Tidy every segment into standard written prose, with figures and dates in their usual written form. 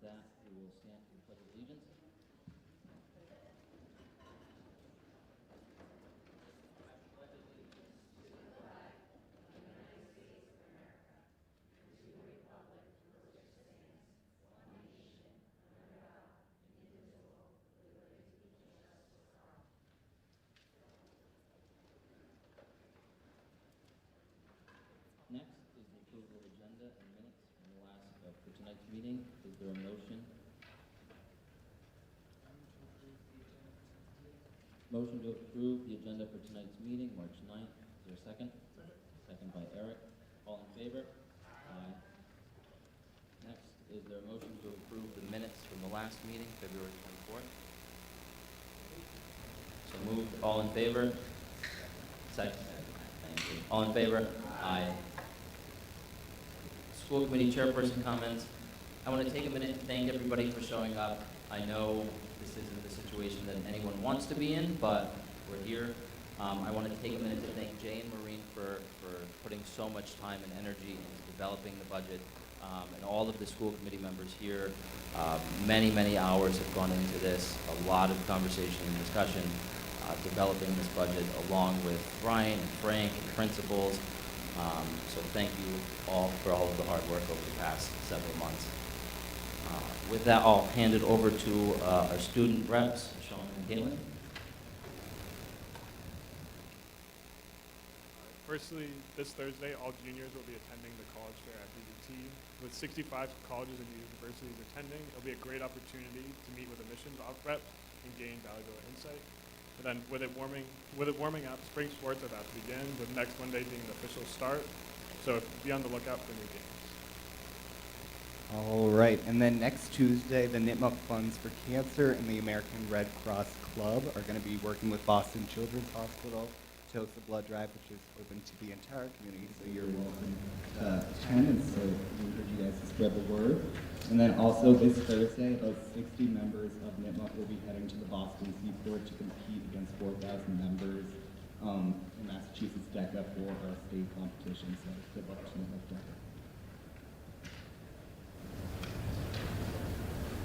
with that, we will stand for the Pledge of Allegiance. Next is the approval of agenda and minutes from the last, for tonight's meeting. Is there a motion? Motion to approve the agenda for tonight's meeting, March 9th. Is there a second? Second by Eric. All in favor? Aye. Next, is there a motion to approve the minutes from the last meeting, February 24th? So moved. All in favor? Second. Thank you. All in favor? Aye. School committee chairperson comments. I want to take a minute and thank everybody for showing up. I know this isn't the situation that anyone wants to be in, but we're here. I want to take a minute to thank Jay and Maureen for putting so much time and energy into developing the budget, and all of the school committee members here. Many, many hours have gone into this, a lot of conversation and discussion, developing this budget along with Brian and Frank and principals. So thank you all for all of the hard work over the past several months. With that, I'll hand it over to our student reps, Sean and Caitlin. Firstly, this Thursday, all juniors will be attending the college fair at BBT. With 65 colleges and universities attending, it'll be a great opportunity to meet with admissions rep and gain valuable insight. And then with it warming up, spring sports are about to begin, with next Monday being the official start. So be on the lookout for new games. All right, and then next Tuesday, the Mendon-Upton Funds for Cancer and the American Red Cross Club are going to be working with Boston Children's Hospital to host a blood drive, which is open to the entire community, so you're welcome to attend, and so we encourage you guys to spread the word. And then also this Thursday, about 60 members of Mendon-Upton will be heading to the Boston Seaport to compete against 4,000 members in Massachusetts DECA for our state competition, so good luck to Mendon-Upton DECA.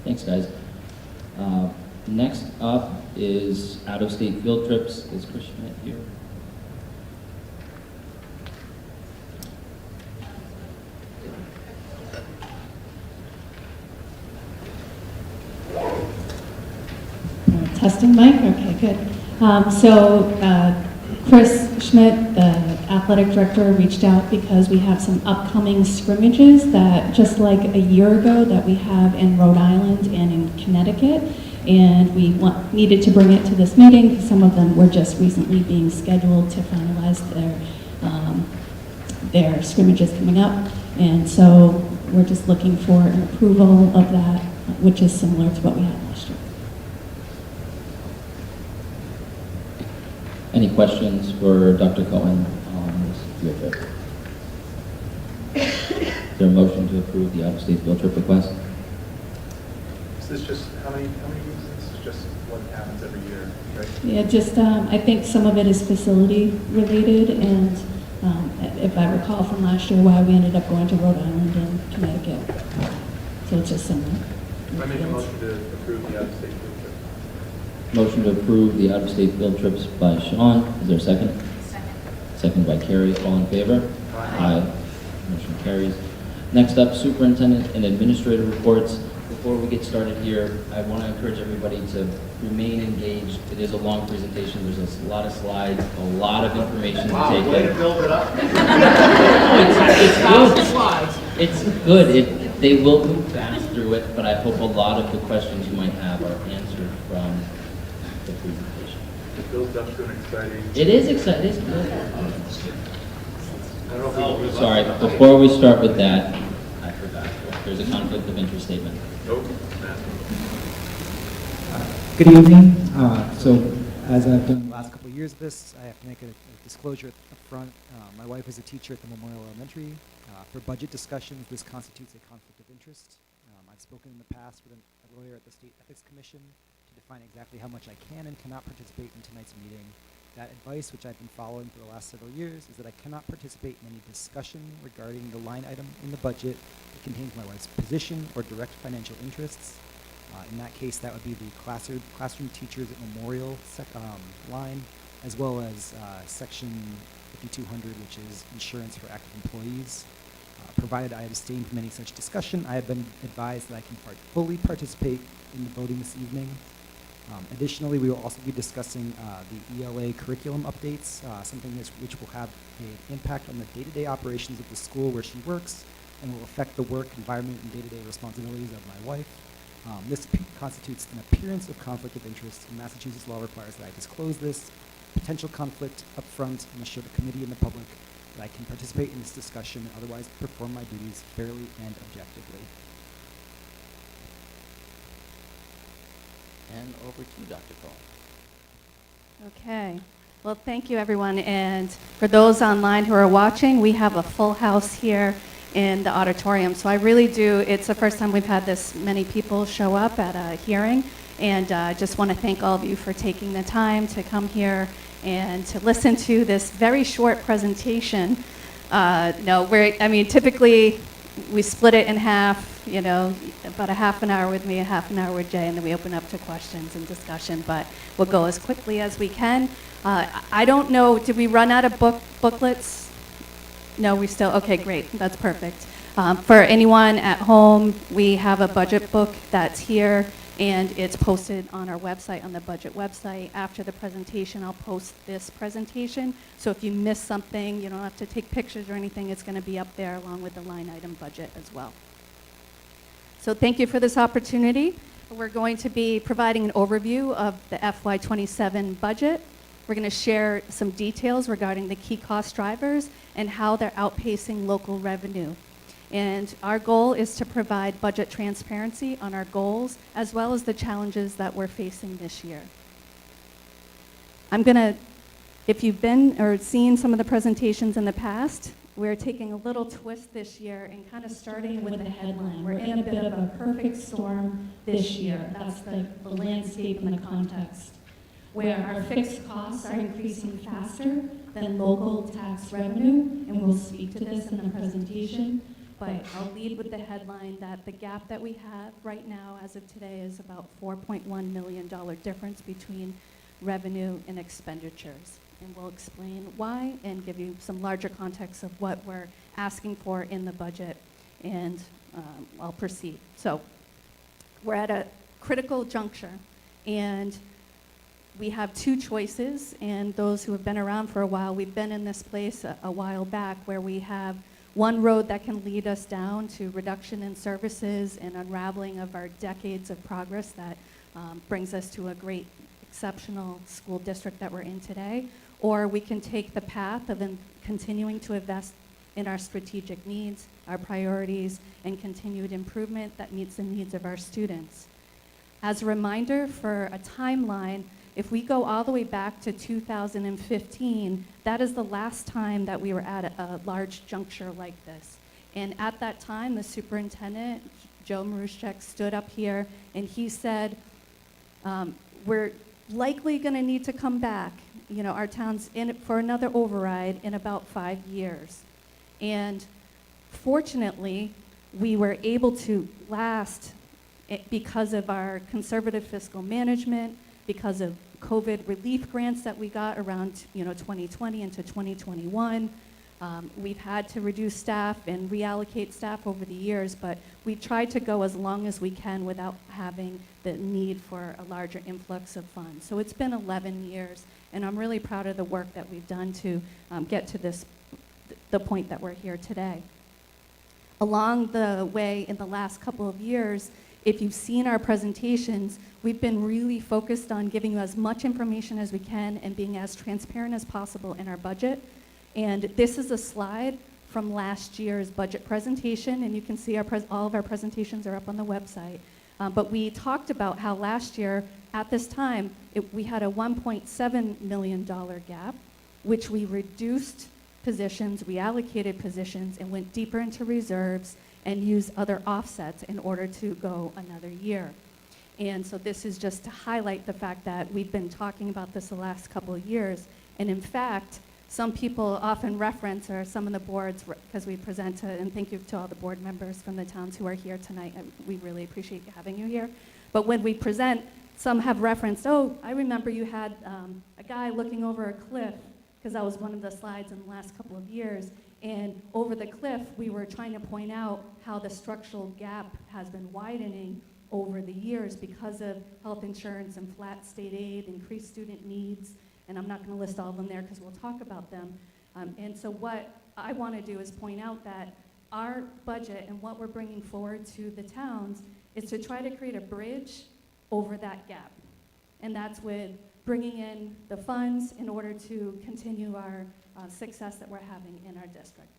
Thanks, guys. Next up is out-of-state field trips. Is Chris Schmidt here? Testing mic? Okay, good. Chris Schmidt, the athletic director, reached out because we have some upcoming scrimmages that, just like a year ago, that we have in Rhode Island and in Connecticut. And we needed to bring it to this meeting because some of them were just recently being scheduled to finalize their scrimmages coming up. And so we're just looking for an approval of that, which is similar to what we had last year. Any questions for Dr. Cohen on this field trip? Is there a motion to approve the out-of-state field trip request? Is this just, how many weeks? This is just what happens every year, right? Yeah, just, I think some of it is facility related, and if I recall from last year, why we ended up going to Rhode Island and Connecticut. So it's just similar. I make a motion to approve the out-of-state field trip. Motion to approve the out-of-state field trips by Sean. Is there a second? Second. Second by Carrie. All in favor? Aye. Motion carries. Next up, superintendent and administrator reports. Before we get started here, I want to encourage everybody to remain engaged. It is a long presentation. There's a lot of slides, a lot of information to take in. Way to build it up. It's good. They will move fast through it, but I hope a lot of the questions you might have are answered from the presentation. It builds up to an exciting. It is exciting. It's good. I don't know if we Sorry, before we start with that, I forgot. There's a conflict of interest statement. Nope. Good evening. So, as I've done the last couple of years of this, I have to make a disclosure up front. My wife is a teacher at the Memorial Elementary. For budget discussions, this constitutes a conflict of interest. I've spoken in the past with a lawyer at the State Ethics Commission to define exactly how much I can and cannot participate in tonight's meeting. That advice, which I've been following for the last several years, is that I cannot participate in any discussion regarding the line item in the budget that contains my wife's position or direct financial interests. In that case, that would be the classroom teachers at Memorial line, as well as section 5200, which is insurance for active employees. Provided I abstain from any such discussion, I have been advised that I can fully participate in the voting this evening. Additionally, we will also be discussing the ELA curriculum updates, something which will have an impact on the day-to-day operations of the school where she works and will affect the work environment and day-to-day responsibilities of my wife. This constitutes an appearance of conflict of interest, and Massachusetts law requires that I disclose this potential conflict up front and assure the committee and the public that I can participate in this discussion and otherwise perform my duties fairly and objectively. And over to you, Dr. Cole. Okay. Well, thank you, everyone. And for those online who are watching, we have a full house here in the auditorium. So I really do, it's the first time we've had this many people show up at a hearing. And I just want to thank all of you for taking the time to come here and to listen to this very short presentation. Typically we split it in half, about a half an hour with me, a half an hour with Jay, and then we open up to questions and discussion, but we'll go as quickly as we can. I don't know, did we run out of booklets? No, we still, okay, great, that's perfect. For anyone at home, we have a budget book that's here, and it's posted on our website, on the budget website. After the presentation, I'll post this presentation. So if you miss something, you don't have to take pictures or anything. It's going to be up there along with the line item budget as well. So thank you for this opportunity. We're going to be providing an overview of the FY27 budget. We're going to share some details regarding the key cost drivers and how they're outpacing local revenue. And our goal is to provide budget transparency on our goals as well as the challenges that we're facing this year. If you've been or seen some of the presentations in the past, we're taking a little twist this year and kind of starting with the headline. We're in a bit of a perfect storm this year. That's the landscape and the context, where our fixed costs are increasing faster than local tax revenue, and we'll speak to this in the presentation. But I'll lead with the headline that the gap that we have right now as of today is about $4.1 million difference between revenue and expenditures. And we'll explain why and give you some larger context of what we're asking for in the budget. And I'll proceed. So we're at a critical juncture, and we have two choices. And those who have been around for a while, we've been in this place a while back where we have one road that can lead us down to reduction in services and unraveling of our decades of progress that brings us to a great, exceptional school district that we're in today. Or we can take the path of continuing to invest in our strategic needs, our priorities, and continued improvement that meets the needs of our students. As a reminder for a timeline, if we go all the way back to 2015, that is the last time that we were at a large juncture like this. And at that time, the superintendent, Joe Maruszczyk, stood up here and he said, we're likely gonna need to come back. Our town's in it for another override in about 5 years. And fortunately, we were able to last because of our conservative fiscal management, because of COVID relief grants that we got around 2020 into 2021. We've had to reduce staff and reallocate staff over the years, but we tried to go as long as we can without having the need for a larger influx of funds. So it's been 11 years, and I'm really proud of the work that we've done to get to the point that we're here today. Along the way, in the last couple of years, if you've seen our presentations, we've been really focused on giving you as much information as we can and being as transparent as possible in our budget. And this is a slide from last year's budget presentation, and you can see all of our presentations are up on the website. But we talked about how last year, at this time, we had a $1.7 million gap, which we reduced positions, reallocated positions, and went deeper into reserves and use other offsets in order to go another year. And so this is just to highlight the fact that we've been talking about this the last couple of years, And in fact, some people often reference, or some of the boards, because we present to, and thank you to all the board members from the towns who are here tonight. We really appreciate having you here. But when we present, some have referenced, oh, I remember you had a guy looking over a cliff, because that was one of the slides in the last couple of years. And over the cliff, we were trying to point out how the structural gap has been widening over the years because of health insurance and flat state aid, increased student needs, and I'm not going to list all of them there because we'll talk about them. And so what I want to do is point out that our budget and what we're bringing forward to the towns is to try to create a bridge over that gap. And that's with bringing in the funds in order to continue our success that we're having in our district.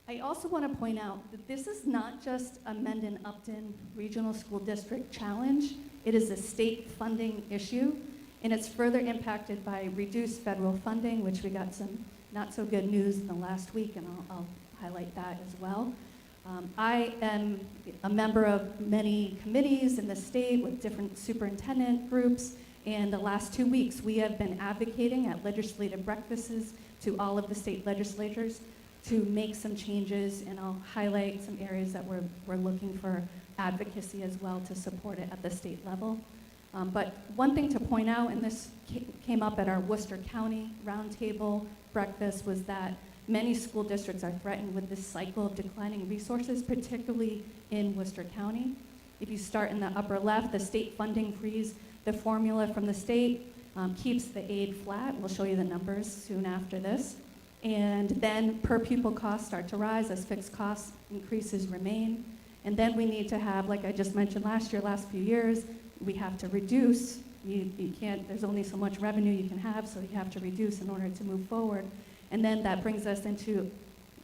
I also want to point out that this is not just a Mendon-Upton Regional School District challenge. It is a state funding issue, and it's further impacted by reduced federal funding, which we got some not so good news in the last week, and I'll highlight that as well. I am a member of many committees in the state with different superintendent groups, and the last 2 weeks we have been advocating at legislative breakfasts to all of the state legislatures to make some changes, and I'll highlight some areas that we're looking for advocacy as well to support it at the state level. But one thing to point out, and this came up at our Worcester County roundtable breakfast, was that many school districts are threatened with this cycle of declining resources, particularly in Worcester County. If you start in the upper left, the state funding freeze, the formula from the state keeps the aid flat. We'll show you the numbers soon after this. And then per pupil costs start to rise as fixed cost increases remain. And then we need to have, like I just mentioned last few years, we have to reduce. You can't, there's only so much revenue you can have, so you have to reduce in order to move forward. And then that brings us into,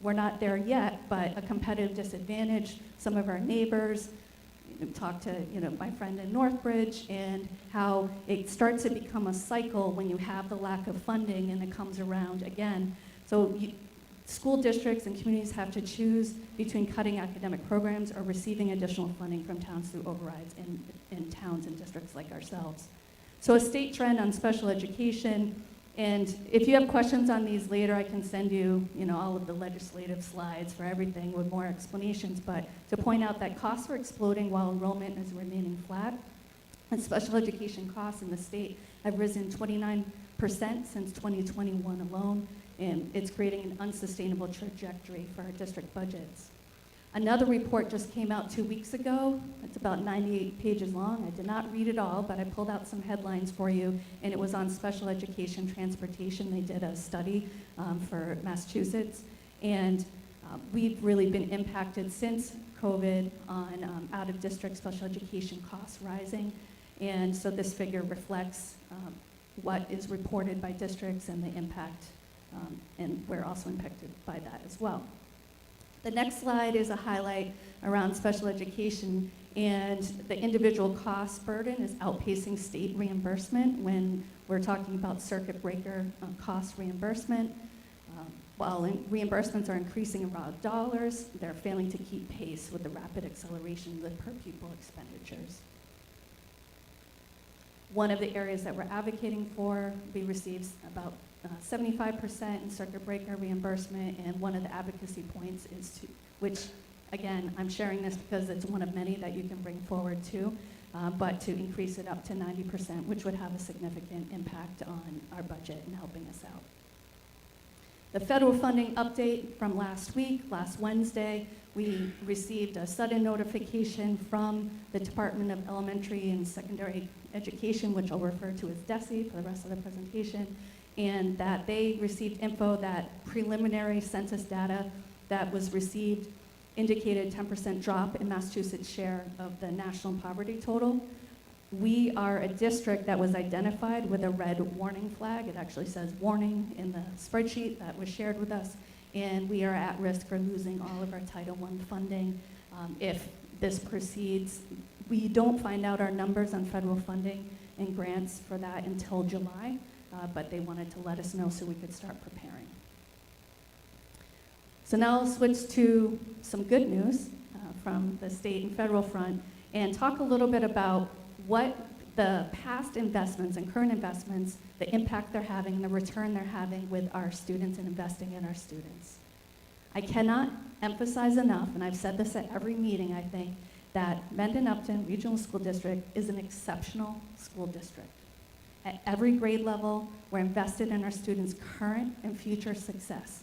we're not there yet, but a competitive disadvantage. Some of our neighbors, talk to my friend in Northbridge, and how it starts to become a cycle when you have the lack of funding and it comes around again. So school districts and communities have to choose between cutting academic programs or receiving additional funding from towns through overrides in towns and districts like ourselves. So a state trend on special education, and if you have questions on these later, I can send you, all of the legislative slides for everything with more explanations, but to point out that costs are exploding while enrollment is remaining flat, and special education costs in the state have risen 29% since 2021 alone, and it's creating an unsustainable trajectory for our district budgets. Another report just came out 2 weeks ago. It's about 98 pages long. I did not read it all, but I pulled out some headlines for you, and it was on special education transportation. They did a study for Massachusetts, and we've really been impacted since COVID on out-of-district special education costs rising, and so this figure reflects what is reported by districts and the impact, and we're also impacted by that as well. The next slide is a highlight around special education, and the individual cost burden is outpacing state reimbursement when we're talking about circuit breaker cost reimbursement. While reimbursements are increasing in raw dollars, they're failing to keep pace with the rapid acceleration of the per pupil expenditures. One of the areas that we're advocating for, we received about 75% in circuit breaker reimbursement, and one of the advocacy points is to, which again, I'm sharing this because it's one of many that you can bring forward too, but to increase it up to 90%, which would have a significant impact on our budget and helping us out. The federal funding update from last week, last Wednesday, we received a sudden notification from the Department of Elementary and Secondary Education, which I'll refer to as DESE for the rest of the presentation, and that they received info that preliminary census data that was received indicated 10% drop in Massachusetts' share of the national poverty total. We are a district that was identified with a red warning flag. It actually says warning in the spreadsheet that was shared with us, and we are at risk for losing all of our Title I funding if this proceeds. We don't find out our numbers on federal funding and grants for that until July, but they wanted to let us know so we could start preparing. So now I'll switch to some good news from the state and federal front and talk a little bit about what the past investments and current investments, the impact they're having and the return they're having with our students and investing in our students. I cannot emphasize enough, and I've said this at every meeting, I think, that Mendon-Upton Regional School District is an exceptional school district. At every grade level, we're invested in our students' current and future success.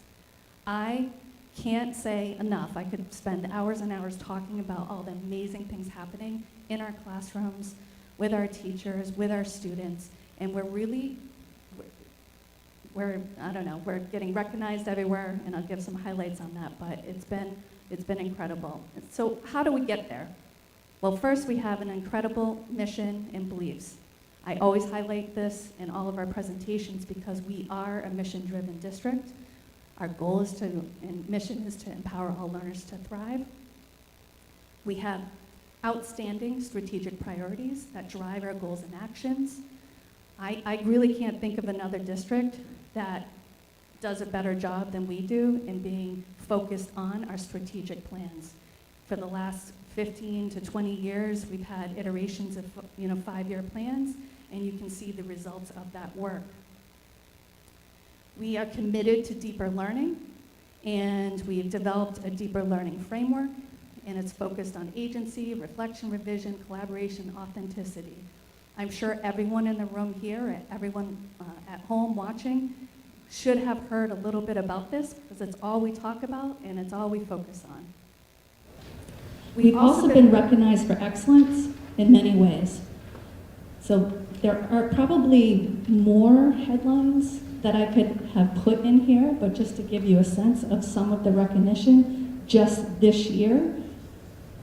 I can't say enough. I could spend hours and hours talking about all the amazing things happening in our classrooms, with our teachers, with our students, and we're getting recognized everywhere, and I'll give some highlights on that, but it's been incredible. So how do we get there? Well, first we have an incredible mission and beliefs. I always highlight this in all of our presentations because we are a mission-driven district. Our goal is and mission is to empower all learners to thrive. We have outstanding strategic priorities that drive our goals and actions. I really can't think of another district that does a better job than we do in being focused on our strategic plans. For the last 15 to 20 years, we've had iterations of 5-year plans, and you can see the results of that work. We are committed to deeper learning, and we've developed a deeper learning framework, and it's focused on agency, reflection, revision, collaboration, authenticity. I'm sure everyone in the room here, everyone at home watching, should have heard a little bit about this because it's all we talk about and it's all we focus on. We've also been recognized for excellence in many ways. So there are probably more headlines that I could have put in here, but just to give you a sense of some of the recognition just this year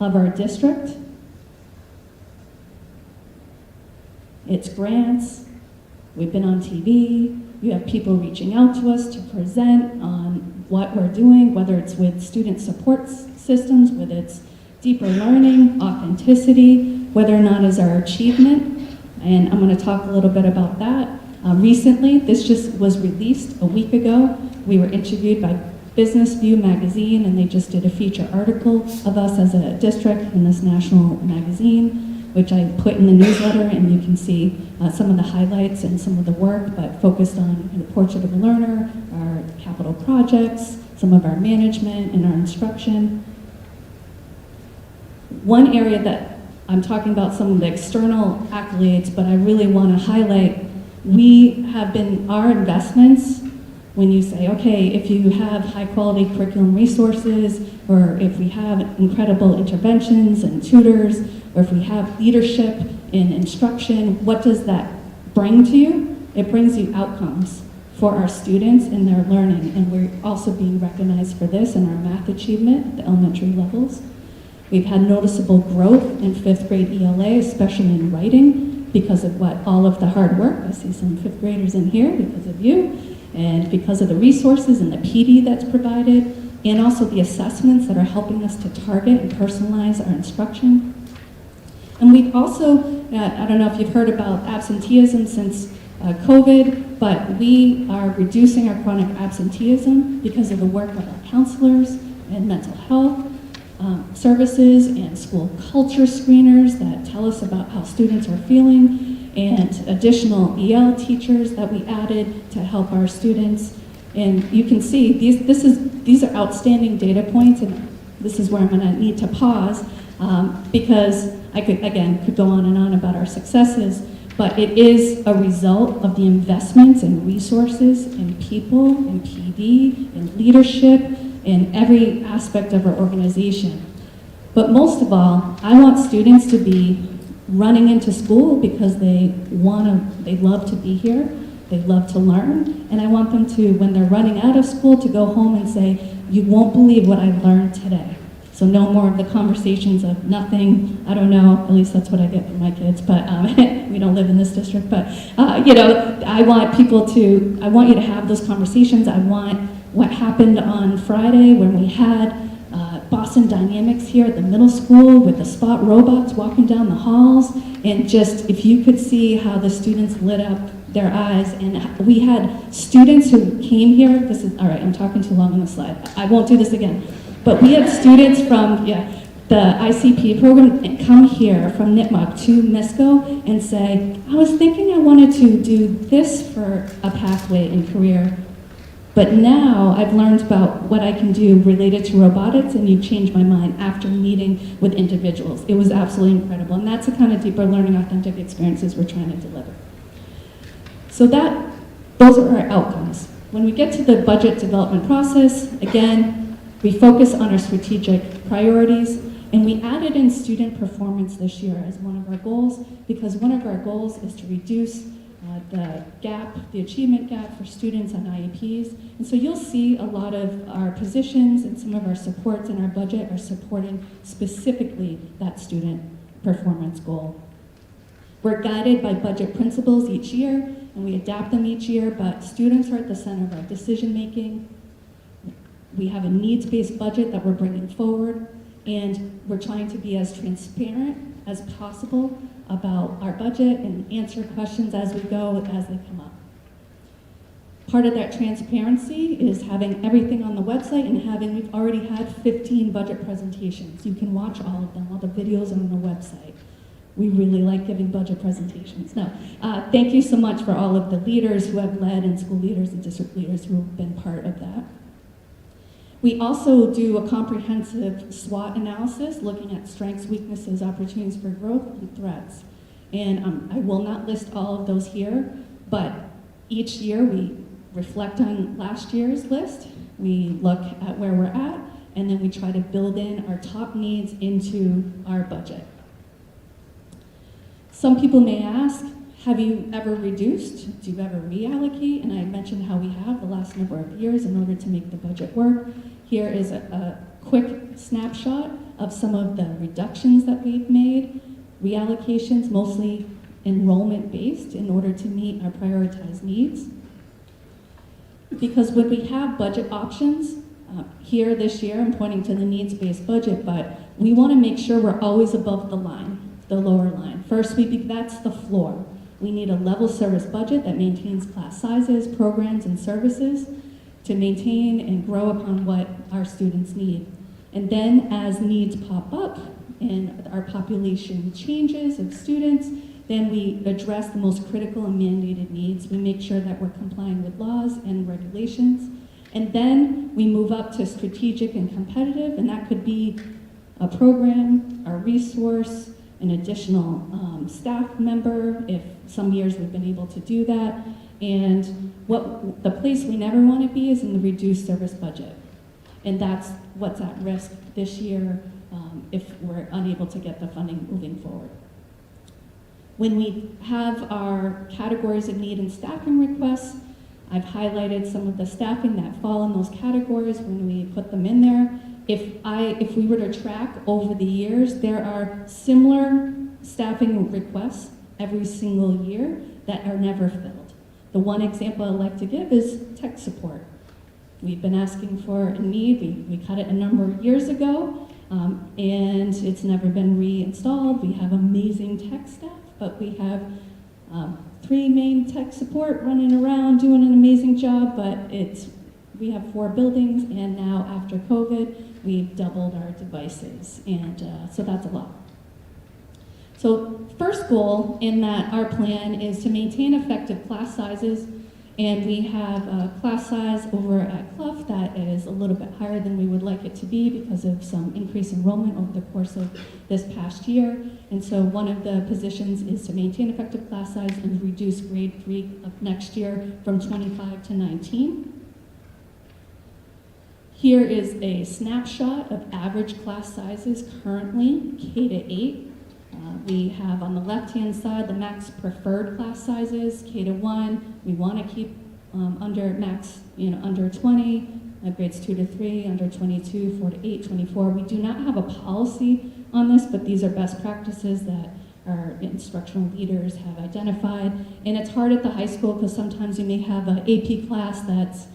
of our district. It's grants, we've been on TV, you have people reaching out to us to present on what we're doing, whether it's with student support systems, whether it's deeper learning, authenticity, whether or not is our achievement, and I'm going to talk a little bit about that. Recently, this just was released a week ago. We were interviewed by Business View magazine, and they just did a feature article of us as a district in this national magazine, which I put in the newsletter, and you can see some of the highlights and some of the work, but focused on the portrait of a learner, our capital projects, some of our management and our instruction. One area that I'm talking about some of the external accolades, but I really want to highlight, we have been, our investments, when you say, okay, if you have high quality curriculum resources, or if we have incredible interventions and tutors, or if we have leadership in instruction, what does that bring to you? It brings you outcomes for our students in their learning, and we're also being recognized for this in our math achievement at the elementary levels. We've had noticeable growth in 5th grade ELA, especially in writing, because of all of the hard work. I see some 5th graders in here because of you, and because of the resources and the PD that's provided, and also the assessments that are helping us to target and personalize our instruction. And we've also, I don't know if you've heard about absenteeism since COVID, but we are reducing our chronic absenteeism because of the work of our counselors and mental health services and school culture screeners that tell us about how students are feeling, and additional EL teachers that we added to help our students. And you can see these are outstanding data points, and this is where I'm going to need to pause because I could go on and on about our successes, but it is a result of the investments in resources, in people, in PD, in leadership, in every aspect of our organization. But most of all, I want students to be running into school because they love to be here, they love to learn, and I want them to, when they're running out of school, to go home and say, you won't believe what I learned today. So no more of the conversations of nothing, I don't know, at least that's what I get from my kids, but we don't live in this district, but I want you to have those conversations. I want what happened on Friday when we had Boston Dynamics here at the middle school with the spot robots walking down the halls, and just if you could see how the students lit up their eyes. And we had students who came here, all right, I'm talking too long on the slide, I won't do this again, but we had students from the ICP program come here from Nipmuc to MISCO and say, I was thinking I wanted to do this for a pathway in career, but now I've learned about what I can do related to robotics, and you've changed my mind after meeting with individuals. It was absolutely incredible, and that's the kind of deeper learning, authentic experiences we're trying to deliver. So those are our outcomes. When we get to the budget development process, again, we focus on our strategic priorities, and we added in student performance this year as one of our goals, because one of our goals is to reduce the gap, the achievement gap for students on IEPs. And so you'll see a lot of our positions and some of our supports in our budget are supporting specifically that student performance goal. We're guided by budget principles each year, and we adapt them each year, but students are at the center of our decision making. We have a needs-based budget that we're bringing forward, and we're trying to be as transparent as possible about our budget and answer questions as we go, as they come up. Part of that transparency is having everything on the website and we've already had 15 budget presentations. You can watch all of them, all the videos on the website. We really like giving budget presentations. No, thank you so much for all of the leaders who have led, and school leaders and district leaders who have been part of that. We also do a comprehensive SWOT analysis, looking at strengths, weaknesses, opportunities for growth, and threats. And I will not list all of those here, but each year we reflect on last year's list, we look at where we're at, and then we try to build in our top needs into our budget. Some people may ask, have you ever reduced? Do you ever reallocate? And I mentioned how we have the last number of years in order to make the budget work. Here is a quick snapshot of some of the reductions that we've made, reallocations, mostly enrollment-based, in order to meet our prioritized needs. Because when we have budget options, here this year I'm pointing to the needs-based budget, but we want to make sure we're always above the line, the lower line. First, that's the floor. We need a level service budget that maintains class sizes, programs, and services to maintain and grow upon what our students need. And then as needs pop up and our population changes of students, then we address the most critical and mandated needs. We make sure that we're complying with laws and regulations. And then we move up to strategic and competitive, and that could be a program, a resource, an additional staff member, if some years we've been able to do that. And the place we never want to be is in the reduced service budget. And that's what's at risk this year if we're unable to get the funding moving forward. When we have our categories of need and staffing requests, I've highlighted some of the staffing that fall in those categories when we put them in there. If we were to track over the years, there are similar staffing requests every single year that are never filled. The one example I'd like to give is tech support. We've been asking for a need, we cut it a number of years ago, and it's never been reinstalled. We have amazing tech staff, but we have 3 main tech support running around doing an amazing job, but we have 4 buildings, and now after COVID, we've doubled our devices, and so that's a lot. So first goal in our plan is to maintain effective class sizes, and we have a class size over at Clough that is a little bit higher than we would like it to be because of some increased enrollment over the course of this past year. And so one of the positions is to maintain effective class size and reduce grade 3 of next year from 25 to 19. Here is a snapshot of average class sizes currently, K to 8. We have on the left-hand side the max preferred class sizes, K to 1. We want to keep under max, under 20, grades 2 to 3, under 22, 4 to 8, 24. We do not have a policy on this, but these are best practices that our instructional leaders have identified. And it's hard at the high school because sometimes you may have an AP class that's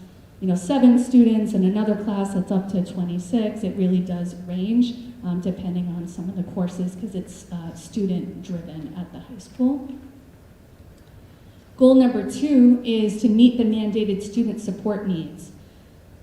7 students and another class that's up to 26. It really does range depending on some of the courses because it's student driven at the high school. Goal number 2 is to meet the mandated student support needs.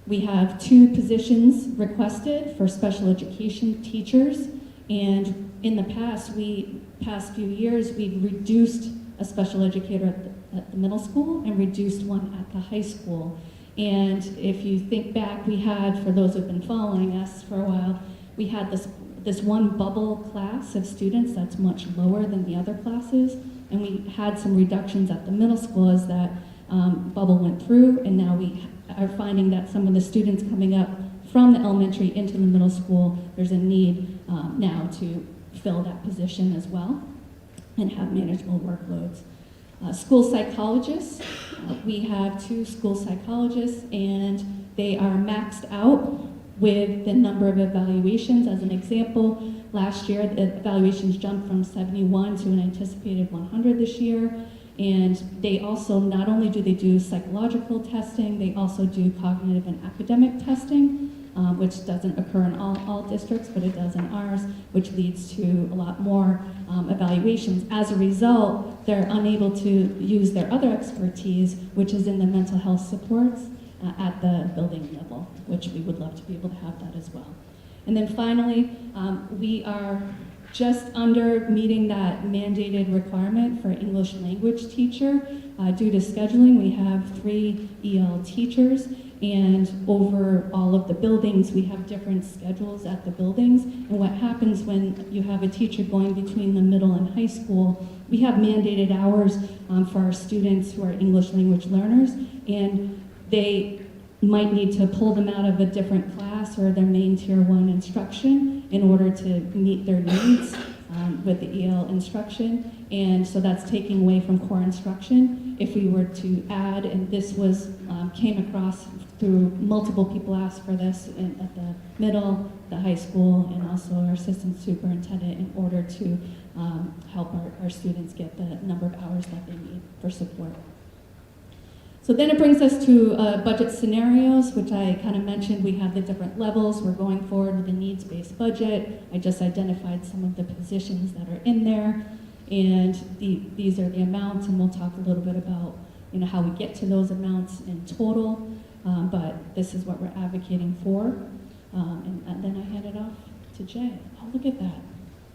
We have 2 positions requested for special education teachers. And in the past few years, we've reduced a special educator at the middle school and reduced one at the high school. And if you think back, we had, for those who've been following us for a while, we had this one bubble class of students that's much lower than the other classes. And we had some reductions at the middle school as that bubble went through. And now we are finding that some of the students coming up from the elementary into the middle school, there's a need now to fill that position as well and have manageable workloads. School psychologists, we have 2 school psychologists, and they are maxed out with the number of evaluations. As an example, last year the evaluations jumped from 71 to an anticipated 100 this year. And they also, not only do they do psychological testing, they also do cognitive and academic testing, which doesn't occur in all districts, but it does in ours, which leads to a lot more evaluations. As a result, they're unable to use their other expertise, which is in the mental health supports at the building level, which we would love to be able to have that as well. And then finally, we are just under meeting that mandated requirement for English language teacher. Due to scheduling, we have 3 EL teachers, and over all of the buildings, we have different schedules at the buildings. And what happens when you have a teacher going between the middle and high school, we have mandated hours for our students who are English language learners, and they might need to pull them out of a different class or their main tier 1 instruction in order to meet their needs with the EL instruction. And so that's taking away from core instruction. If we were to add, and this was came across through multiple people asked for this at the middle, the high school, and also our assistant superintendent in order to help our students get the number of hours that they need for support. So then it brings us to budget scenarios, which I kind of mentioned. We have the different levels. We're going forward with a needs-based budget. I just identified some of the positions that are in there, and these are the amounts, and we'll talk a little bit about how we get to those amounts in total, but this is what we're advocating for. And then I hand it off to Jay. Oh, look at that.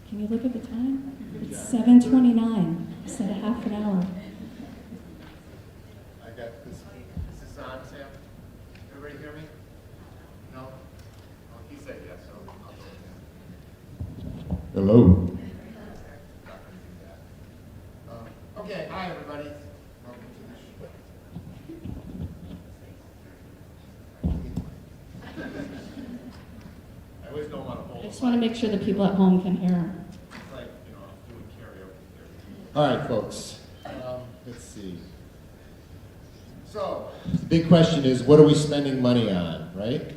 Can you look at the time? It's 7:29. I said a half an hour. I got this. Is this on, Sam? Everybody hear me? No? Oh, he said yes, so I'll go with that. Hello. Okay, hi everybody. Welcome to the show. I always don't want to hold. I just want to make sure the people at home can hear. It's like, I'm doing karaoke. All right, folks. Let's see. So, the big question is, what are we spending money on, right?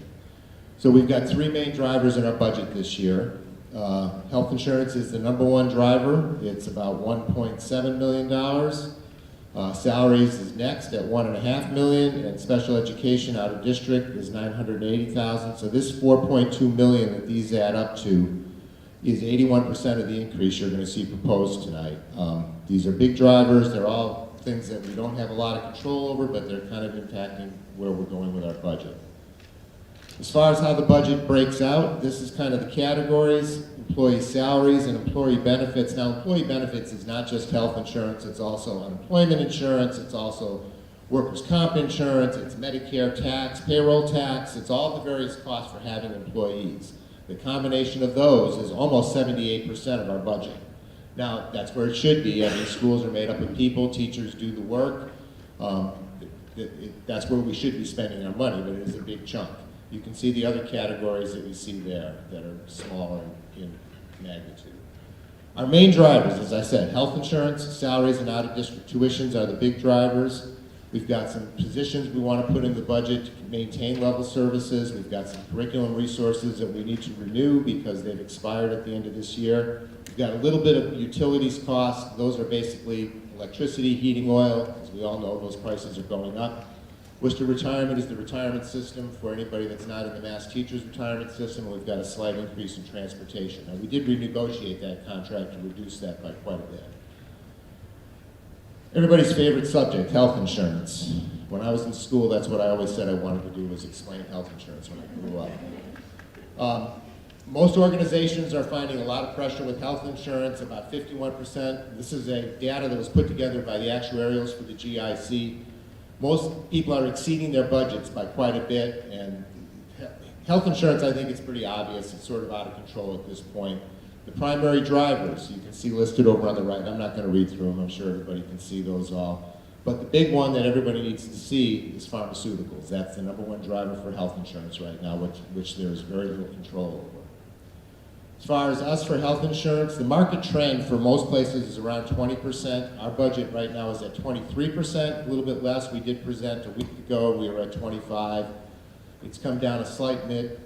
So we've got 3 main drivers in our budget this year. Health insurance is the #1 driver. It's about $1.7 million. Salaries is next at $1.5 million, and special education out of district is $980,000. So this $4.2 million that these add up to is 81% of the increase you're going to see proposed tonight. These are big drivers. They're all things that we don't have a lot of control over, but they're kind of impacting where we're going with our budget. As far as how the budget breaks out, this is kind of the categories: employee salaries and employee benefits. Now, employee benefits is not just health insurance, it's also unemployment insurance, it's also workers' comp insurance, it's Medicare tax, payroll tax, it's all the various costs for having employees. The combination of those is almost 78% of our budget. Now, that's where it should be. I mean, schools are made up of people, teachers do the work. That's where we should be spending our money, but it is a big chunk. You can see the other categories that we see there that are smaller in magnitude. Our main drivers, as I said, health insurance, salaries, and out-of-district tuitions are the big drivers. We've got some positions we want to put in the budget to maintain level services. We've got some curriculum resources that we need to renew because they've expired at the end of this year. We've got a little bit of utilities costs. Those are basically electricity, heating oil. As we all know, those prices are going up. Worcester Retirement is the retirement system for anybody that's not in the Mass Teachers Retirement System, and we've got a slight increase in transportation. Now, we did renegotiate that contract to reduce that by quite a bit. Everybody's favorite subject, health insurance. When I was in school, that's what I always said I wanted to do, was explain health insurance when I grew up. Most organizations are finding a lot of pressure with health insurance, about 51%. This is a data that was put together by the actuarials for the GIC. Most people are exceeding their budgets by quite a bit, and health insurance, I think it's pretty obvious. It's sort of out of control at this point. The primary drivers, you can see listed over on the right. I'm not going to read through them. I'm sure everybody can see those all. But the big one that everybody needs to see is pharmaceuticals. That's the #1 driver for health insurance right now, which there is very little control over. As far as us for health insurance, the market trend for most places is around 20%. Our budget right now is at 23%, a little bit less. We did present a week ago, we were at 25. It's come down a slight bit.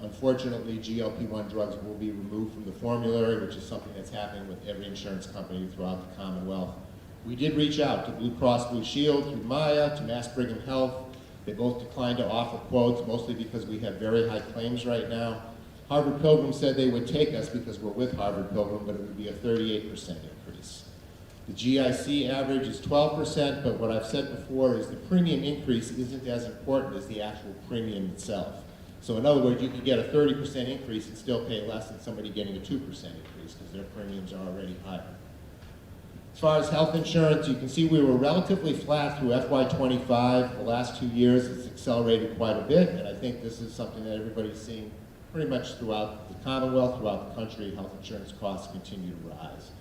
Unfortunately, GLP-1 drugs will be removed from the formulary, which is something that's happening with every insurance company throughout the Commonwealth. We did reach out to Blue Cross Blue Shield through Maya, to Mass Brigham Health. They both declined to offer quotes, mostly because we have very high claims right now. Harvard Pilgrim said they would take us because we're with Harvard Pilgrim, but it would be a 38% increase. The GIC average is 12%, but what I've said before is the premium increase isn't as important as the actual premium itself. So in other words, you could get a 30% increase and still pay less than somebody getting a 2% increase because their premiums are already higher. As far as health insurance, you can see we were relatively flat through FY25. The last 2 years, it's accelerated quite a bit, and I think this is something that everybody's seeing pretty much throughout the Commonwealth, throughout the country. Health insurance costs continue to rise.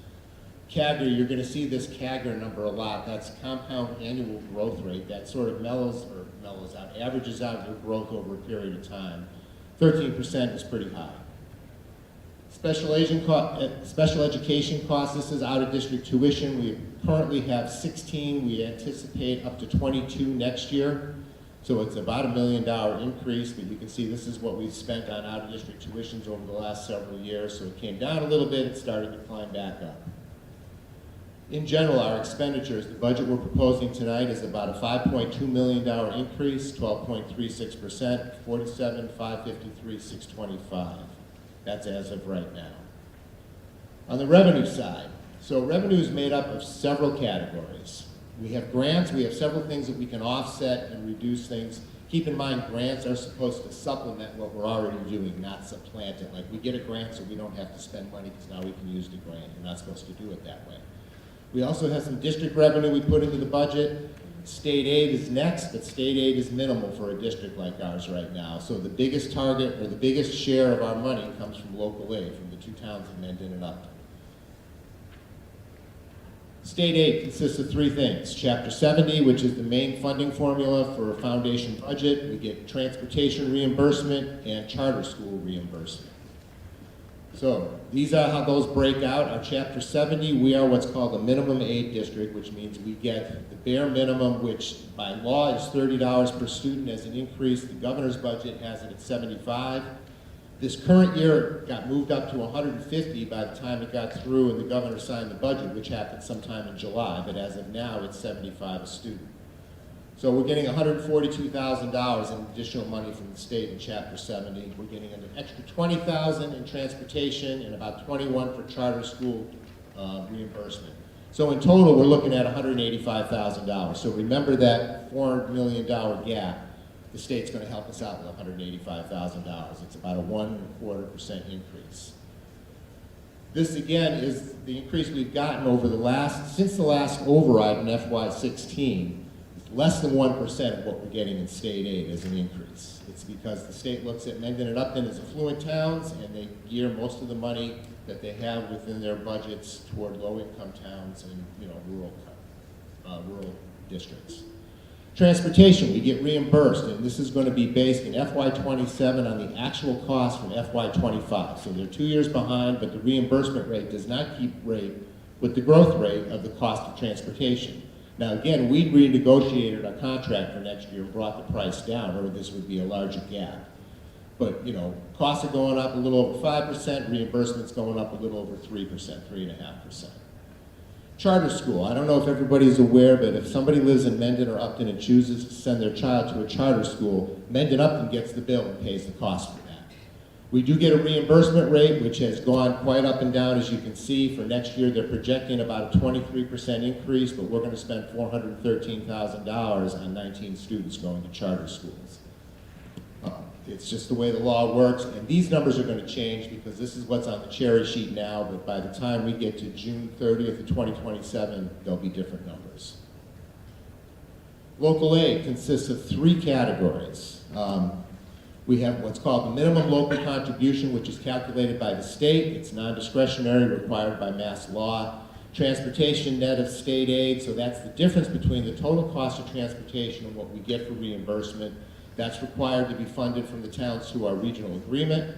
CAGR, you're going to see this CAGR number a lot. That's compound annual growth rate. That sort of mellows out, averages out your growth over a period of time. 13% is pretty high. Special education costs, this is out-of-district tuition. We currently have 16. We anticipate up to 22 next year. So it's about $1 million increase, but you can see this is what we've spent on out-of-district tuitions over the last several years. So it came down a little bit, it started to climb back up. In general, our expenditures, the budget we're proposing tonight is about a $5.2 million increase, 12.36%, $47,553,625. That's as of right now. On the revenue side, so revenue is made up of several categories. We have grants, we have several things that we can offset and reduce things. Keep in mind, grants are supposed to supplement what we're already doing, not supplant it. Like, we get a grant so we don't have to spend money because now we can use the grant. You're not supposed to do it that way. We also have some district revenue we put into the budget. State aid is next, but state aid is minimal for a district like ours right now. So the biggest target, or the biggest share of our money, comes from local aid, from the 2 towns of Mendon and Upton. State aid consists of 3 things. Chapter 70, which is the main funding formula for a foundation budget. We get transportation reimbursement and charter school reimbursement. So these are how those break out. Our Chapter 70, we are what's called a minimum aid district, which means we get the bare minimum, which by law is $30 per student as an increase. The governor's budget has it at $75. This current year got moved up to $150 by the time it got through and the governor signed the budget, which happened sometime in July, but as of now, it's $75 a student. So we're getting $142,000 in additional money from the state in Chapter 70. We're getting an extra $20,000 in transportation and about $21,000 for charter school reimbursement. So in total, we're looking at $185,000. So remember that $400 million gap. The state's going to help us out with $185,000. It's about a 1.25% increase. This again is the increase we've gotten over since the last override in FY16. Less than 1% of what we're getting in state aid as an increase. It's because the state looks at Mendon and Upton as affluent towns, and they gear most of the money that they have within their budgets toward low-income towns and rural districts. Transportation, we get reimbursed, and this is going to be based in FY27 on the actual cost from FY25. So they're 2 years behind, but the reimbursement rate does not keep rate with the growth rate of the cost of transportation. Now again, we renegotiated our contract for next year and brought the price down, or this would be a larger gap. But costs are going up a little over 5%, reimbursement's going up a little over 3%, 3.5%. Charter school, I don't know if everybody's aware, but if somebody lives in Mendon or Upton and chooses to send their child to a charter school, Mendon-Upton gets the bill and pays the cost for that. We do get a reimbursement rate, which has gone quite up and down, as you can see. For next year, they're projecting about a 23% increase, but we're going to spend $413,000 on 19 students going to charter schools. It's just the way the law works, and these numbers are going to change because this is what's on the cherry sheet now, but by the time we get to June 30th of 2027, there'll be different numbers. Local aid consists of 3 categories. We have what's called the minimum local contribution, which is calculated by the state. It's non-discretionary, required by mass law. Transportation net of state aid, so that's the difference between the total cost of transportation and what we get for reimbursement. That's required to be funded from the towns through our regional agreement.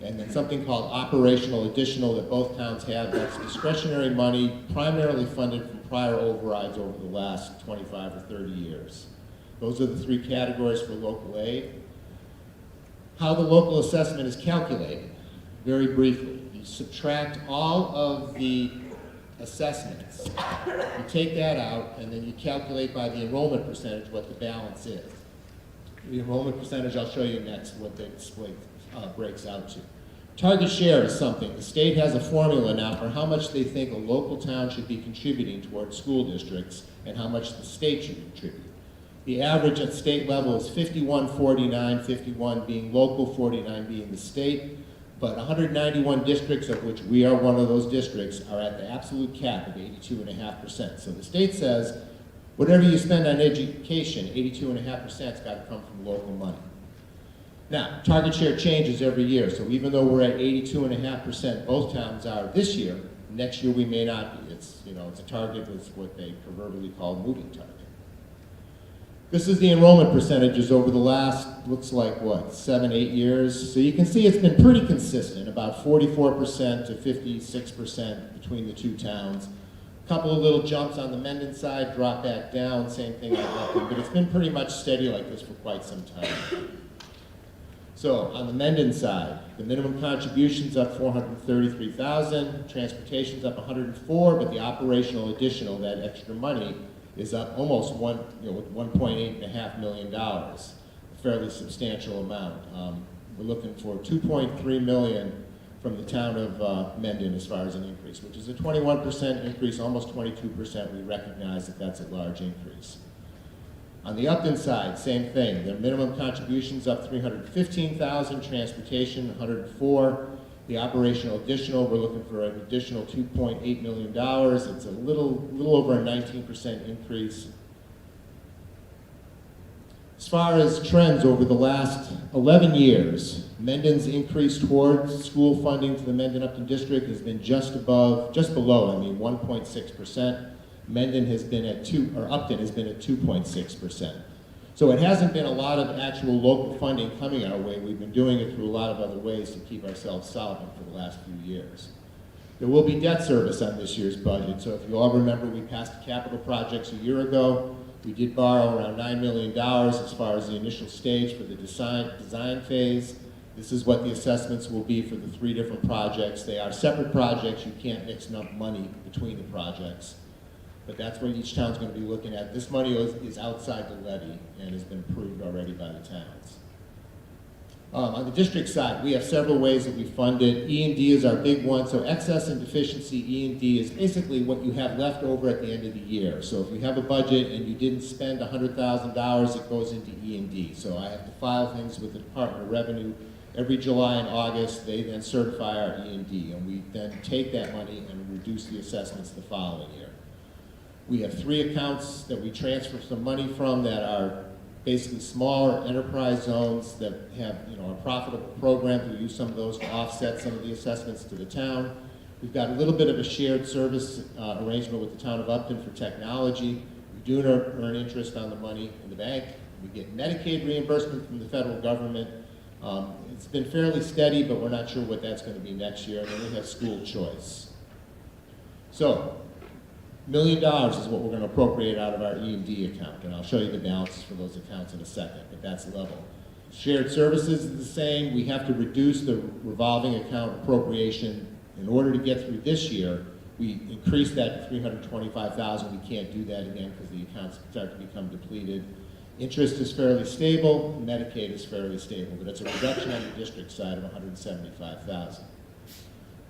And then something called operational additional that both towns have. That's discretionary money primarily funded from prior overrides over the last 25 or 30 years. Those are the 3 categories for local aid. How the local assessment is calculated, very briefly. You subtract all of the assessments. You take that out, and then you calculate by the enrollment percentage what the balance is. The enrollment percentage, I'll show you next what that split breaks out to. Target share is something. The state has a formula now for how much they think a local town should be contributing towards school districts and how much the state should contribute. The average at state level is 51-49, 51 being local, 49 being the state. But 191 districts, of which we are one of those districts, are at the absolute cap of 82.5%. So the state says, whatever you spend on education, 82.5%'s got to come from local money. Now, target share changes every year, so even though we're at 82.5%, both towns are this year, next year we may not be. It's, it's a target that's what they proverbially call a moving target. This is the enrollment percentages over the last, looks like what, 7, 8 years. So you can see it's been pretty consistent, about 44% to 56% between the 2 towns. A couple of little jumps on the Mendon side, drop back down, same thing on Upton, but it's been pretty much steady like this for quite some time. So on the Mendon side, the minimum contribution's up $433,000, transportation's up $104,000, but the operational additional, that extra money, is up almost $1.8 million, a fairly substantial amount. We're looking for $2.3 million from the town of Mendon as far as an increase, which is a 21% increase, almost 22%. We recognize that that's a large increase. On the Upton side, same thing. Their minimum contributions up $315,000, transportation $104,000. The operational additional, we're looking for an additional $2.8 million. It's a little over a 19% increase. As far as trends over the last 11 years, Mendon's increase towards school funding to the Mendon-Upton district has been just below, 1.6%. Mendon has been at Upton has been at 2.6%. So it hasn't been a lot of actual local funding coming our way. We've been doing it through a lot of other ways to keep ourselves solvent for the last few years. There will be debt service on this year's budget. So if you all remember, we passed the capital projects a year ago. We did borrow around $9 million as far as the initial stage for the design phase. This is what the assessments will be for the 3 different projects. They are separate projects. You can't mix enough money between the projects. But that's what each town's going to be looking at. This money is outside the levy and has been approved already by the towns. On the district side, we have several ways that we fund it. E&D is our big one. So excess and deficiency E&D is basically what you have left over at the end of the year. So if you have a budget and you didn't spend $100,000, it goes into E&D. So I have to file things with the Department of Revenue every July and August. They then certify our E&D, and we then take that money and reduce the assessments the following year. We have 3 accounts that we transfer some money from that are basically smaller enterprise zones that have a profitable program. We use some of those to offset some of the assessments to the town. We've got a little bit of a shared service arrangement with the town of Upton for technology. We do earn interest on the money in the bank. We get Medicaid reimbursement from the federal government. It's been fairly steady, but we're not sure what that's going to be next year. And then we have school choice. So, $1 million is what we're going to appropriate out of our E&D account, and I'll show you the balances for those accounts in a second, but that's level. Shared services is the same. We have to reduce the revolving account appropriation. In order to get through this year, we increased that to $325,000. We can't do that again because the accounts start to become depleted. Interest is fairly stable. Medicaid is fairly stable, but it's a reduction on the district side of $175,000.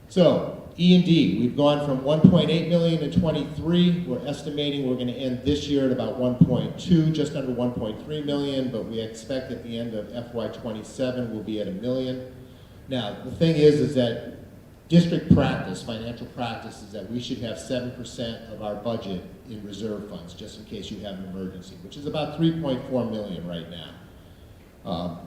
So, E&D, we've gone from 1.8 million in 23. We're estimating we're going to end this year at about 1.2, just under 1.3 million, but we expect at the end of FY27 we'll be at $1 million. Now, the thing is that district practice, financial practice, is that we should have 7% of our budget in reserve funds, just in case you have an emergency, which is about 3.4 million right now.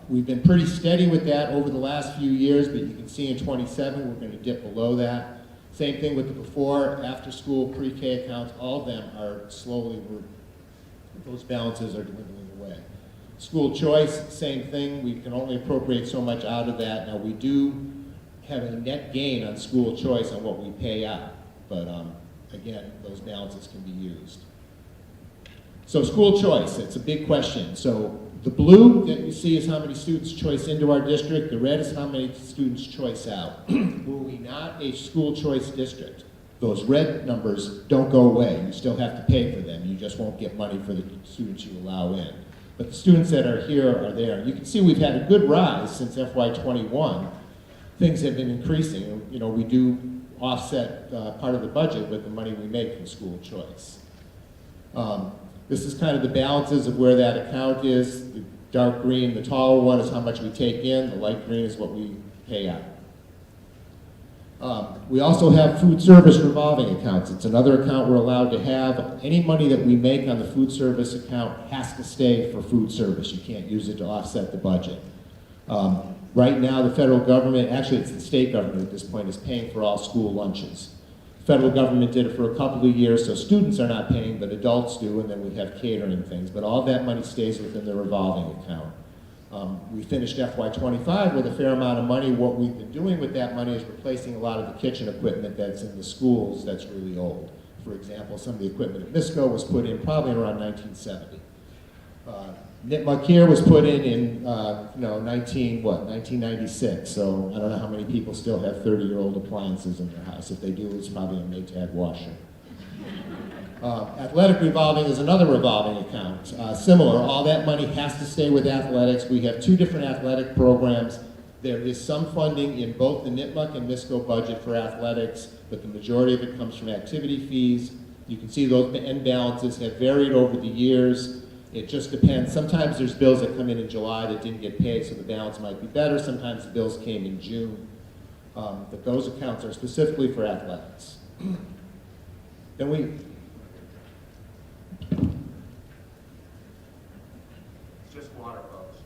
We've been pretty steady with that over the last few years, but you can see in 27 we're going to dip below that. Same thing with the before, after school, pre-K accounts, all of them are slowly, those balances are dwindling away. School choice, same thing, we can only appropriate so much out of that. Now we do have a net gain on school choice on what we pay out, but again, those balances can be used. So school choice, it's a big question. So the blue that you see is how many students choice into our district. The red is how many students choice out. Were we not a school choice district, those red numbers don't go away. You still have to pay for them. You just won't get money for the students you allow in. But the students that are here are there. You can see we've had a good rise since FY21. Things have been increasing. You know, we do offset part of the budget with the money we make from school choice. This is kind of the balances of where that account is. The dark green, the taller one, is how much we take in. The light green is what we pay out. We also have food service revolving accounts. It's another account we're allowed to have. Any money that we make on the food service account has to stay for food service. You can't use it to offset the budget. Right now, the federal government, actually it's the state government at this point, is paying for all school lunches. The federal government did it for a couple of years, so students are not paying, but adults do, and then we have catering things. But all that money stays within the revolving account. We finished FY25 with a fair amount of money. What we've been doing with that money is replacing a lot of the kitchen equipment that's in the schools that's really old. For example, some of the equipment at MISCO was put in probably around 1970. Nipmuc here was put in 1996, so I don't know how many people still have 30-year-old appliances in their house. If they do, it's probably a Maytag washer. Athletic revolving is another revolving account. Similar, all that money has to stay with athletics. We have two different athletic programs. There is some funding in both the Nipmuc and MISCO budget for athletics, but the majority of it comes from activity fees. You can see those end balances have varied over the years. It just depends. Sometimes there's bills that come in July that didn't get paid, so the balance might be better. Sometimes the bills came in June. But those accounts are specifically for athletics. Then it's just water, folks.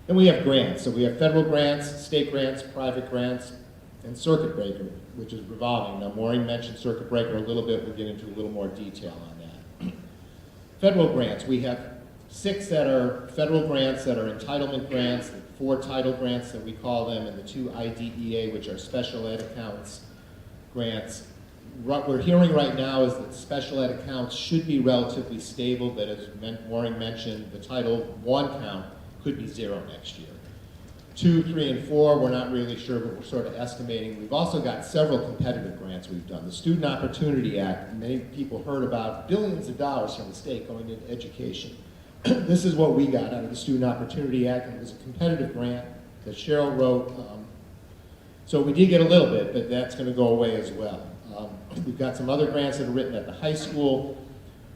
Then we have grants. So we have federal grants, state grants, private grants, and circuit breaker, which is revolving. Now, Maureen mentioned circuit breaker a little bit. We'll get into a little more detail on that. Federal grants, we have 6 that are federal grants that are entitlement grants, 4 title grants that we call them, and the 2 IDEA, which are special ed accounts grants. What we're hearing right now is that special ed accounts should be relatively stable, but as Maureen mentioned, the Title I count could be 0 next year. 2, 3, and 4, we're not really sure, but we're sort of estimating. We've also got several competitive grants we've done. The Student Opportunity Act, many people heard about billions of dollars from the state going into education. This is what we got out of the Student Opportunity Act, and it was a competitive grant that Cheryl wrote. So we did get a little bit, but that's going to go away as well. We've got some other grants that are written at the high school.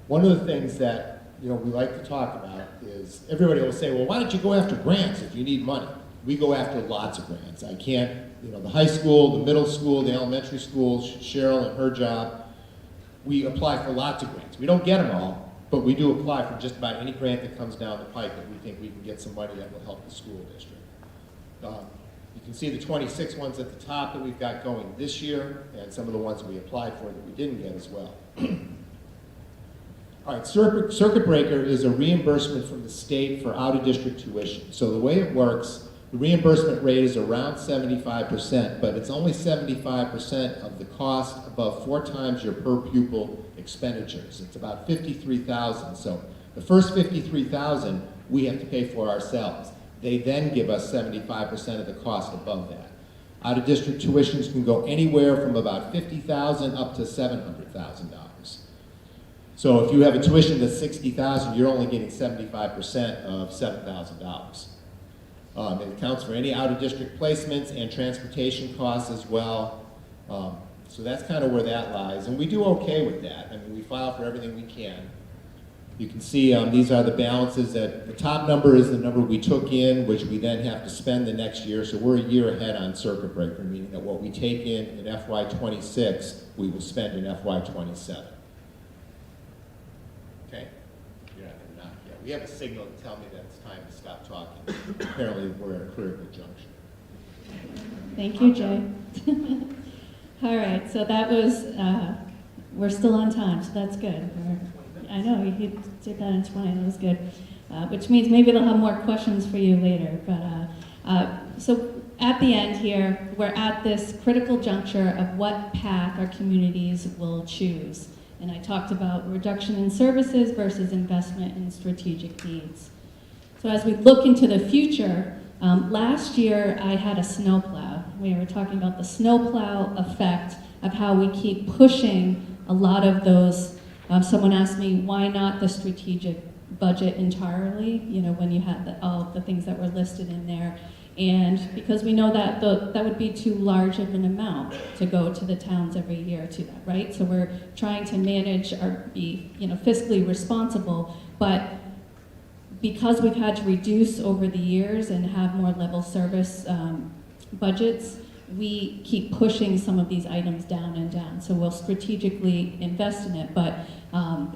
One of the things that we like to talk about is everybody will say, well, why don't you go after grants if you need money? We go after lots of grants. I can't, the high school, the middle school, the elementary schools, Cheryl and her job, we apply for lots of grants. We don't get them all, but we do apply for just about any grant that comes down the pipe that we think we can get some money that will help the school district. You can see the 26 ones at the top that we've got going this year, and some of the ones that we applied for that we didn't get as well. All right, circuit breaker is a reimbursement from the state for out-of-district tuition. So the way it works, the reimbursement rate is around 75%, but it's only 75% of the cost above 4 times your per pupil expenditures. It's about $53,000. So the first $53,000 we have to pay for ourselves. They then give us 75% of the cost above that. Out-of-district tuitions can go anywhere from about $50,000 up to $700,000. So if you have a tuition that's $60,000, you're only getting 75% of $7,000. It accounts for any out-of-district placements and transportation costs as well. So that's kind of where that lies, and we do okay with that. I mean, we file for everything we can. You can see these are the balances. That the top number is the number we took in, which we then have to spend the next year. So we're a year ahead on circuit breaker, meaning that what we take in FY26, we will spend in FY27. Okay? You're not going to knock yet. We have a signal to tell me that it's time to stop talking. Apparently, we're at a critical junction. Thank you, Jay. All right, so that was, we're still on time, so that's good. I know, you did that in 20, that was good. Which means maybe they'll have more questions for you later. But so at the end here, we're at this critical juncture of what path our communities will choose. And I talked about reduction in services versus investment in strategic needs. So as we look into the future, last year I had a snowplow. We were talking about the snowplow effect of how we keep pushing a lot of those. Someone asked me, why not the strategic budget entirely, you know, when you had all the things that were listed in there. And because we know that that would be too large of an amount to go to the towns every year to that, right? So we're trying to manage or be, you know, fiscally responsible, but because we've had to reduce over the years and have more level service budgets, we keep pushing some of these items down and down. So we'll strategically invest in it, but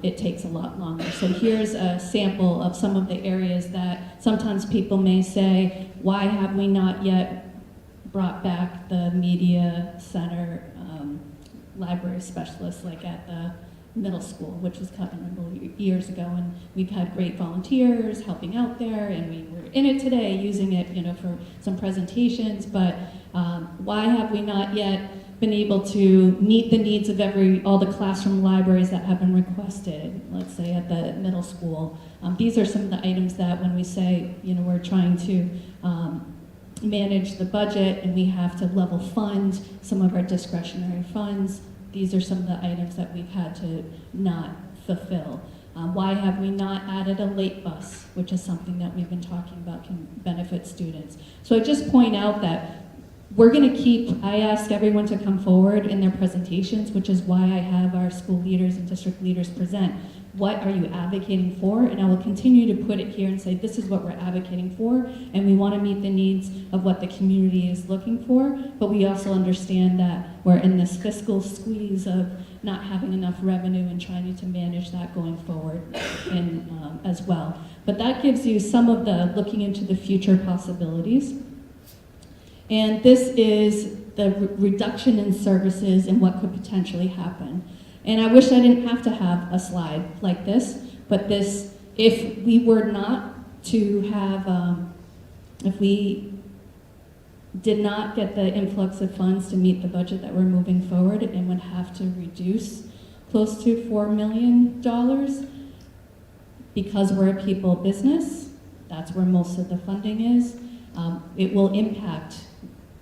it takes a lot longer. So here's a sample of some of the areas that sometimes people may say, why have we not yet brought back the media center library specialists like at the middle school, which was cut years ago, and we've had great volunteers helping out there, and we were in it today using it, you know, for some presentations, but why have we not yet been able to meet the needs of all the classroom libraries that have been requested, let's say at the middle school? These are some of the items that when we say, you know, we're trying to manage the budget and we have to level fund some of our discretionary funds, these are some of the items that we've had to not fulfill. Why have we not added a late bus, which is something that we've been talking about can benefit students? So I just point out that we're going to I ask everyone to come forward in their presentations, which is why I have our school leaders and district leaders present. What are you advocating for? And I will continue to put it here and say, this is what we're advocating for, and we want to meet the needs of what the community is looking for, but we also understand that we're in this fiscal squeeze of not having enough revenue and trying to manage that going forward as well. But that gives you some of the looking into the future possibilities. And this is the reduction in services and what could potentially happen. And I wish I didn't have to have a slide like this, but this, if we were not to have, if we did not get the influx of funds to meet the budget that we're moving forward and would have to reduce close to $4 million because we're a people business, that's where most of the funding is, it will impact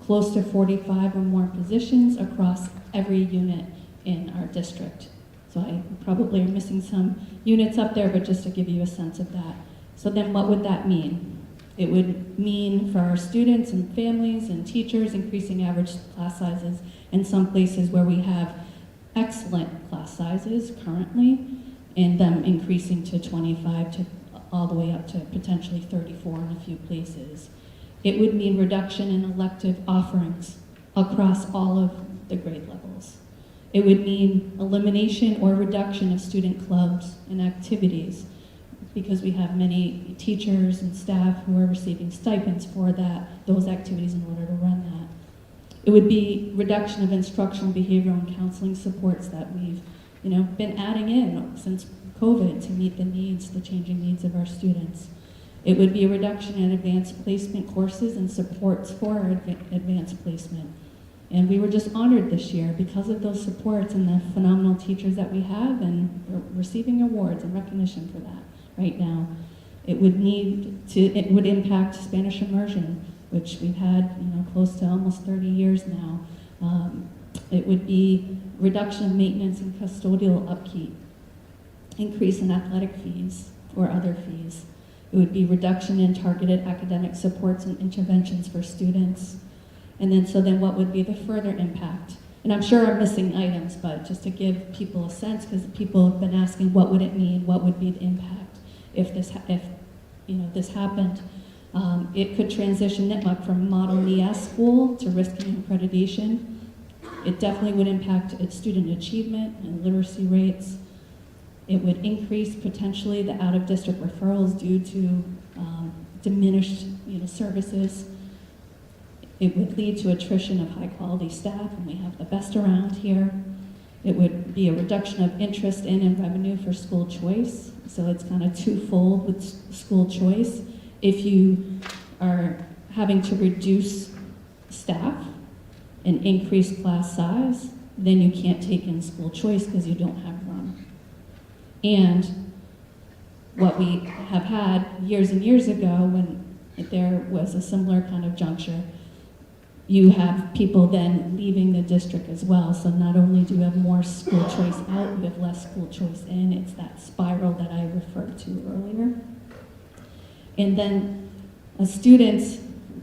close to 45 or more positions across every unit in our district. So I probably are missing some units up there, but just to give you a sense of that. So then what would that mean? It would mean for our students and families and teachers increasing average class sizes in some places where we have excellent class sizes currently, and them increasing to 25 to all the way up to potentially 34 in a few places. It would mean reduction in elective offerings across all of the grade levels. It would mean elimination or reduction of student clubs and activities because we have many teachers and staff who are receiving stipends for those activities in order to run that. It would be reduction of instructional, behavioral, and counseling supports that we've, you know, been adding in since COVID to meet the needs, the changing needs of our students. It would be a reduction in advanced placement courses and supports for our advanced placement. And we were just honored this year because of those supports and the phenomenal teachers that we have, and we're receiving awards and recognition for that right now. It would impact Spanish immersion, which we've had, you know, close to almost 30 years now. It would be reduction of maintenance and custodial upkeep, increase in athletic fees or other fees. It would be reduction in targeted academic supports and interventions for students. And then what would be the further impact? And I'm sure I'm missing items, but just to give people a sense, because people have been asking, what would it mean? What would be the impact if this happened? It could transition Nipmuc from Model NES school to risking accreditation. It definitely would impact its student achievement and literacy rates. It would increase potentially the out-of-district referrals due to diminished services. It would lead to attrition of high-quality staff, and we have the best around here. It would be a reduction of interest in and revenue for school choice. So it's kind of twofold with school choice. If you are having to reduce staff and increase class size, then you can't take in school choice because you don't have room. And what we have had years and years ago when there was a similar kind of juncture, you have people then leaving the district as well. So not only do you have more school choice out, you have less school choice in. It's that spiral that I referred to earlier. And then students,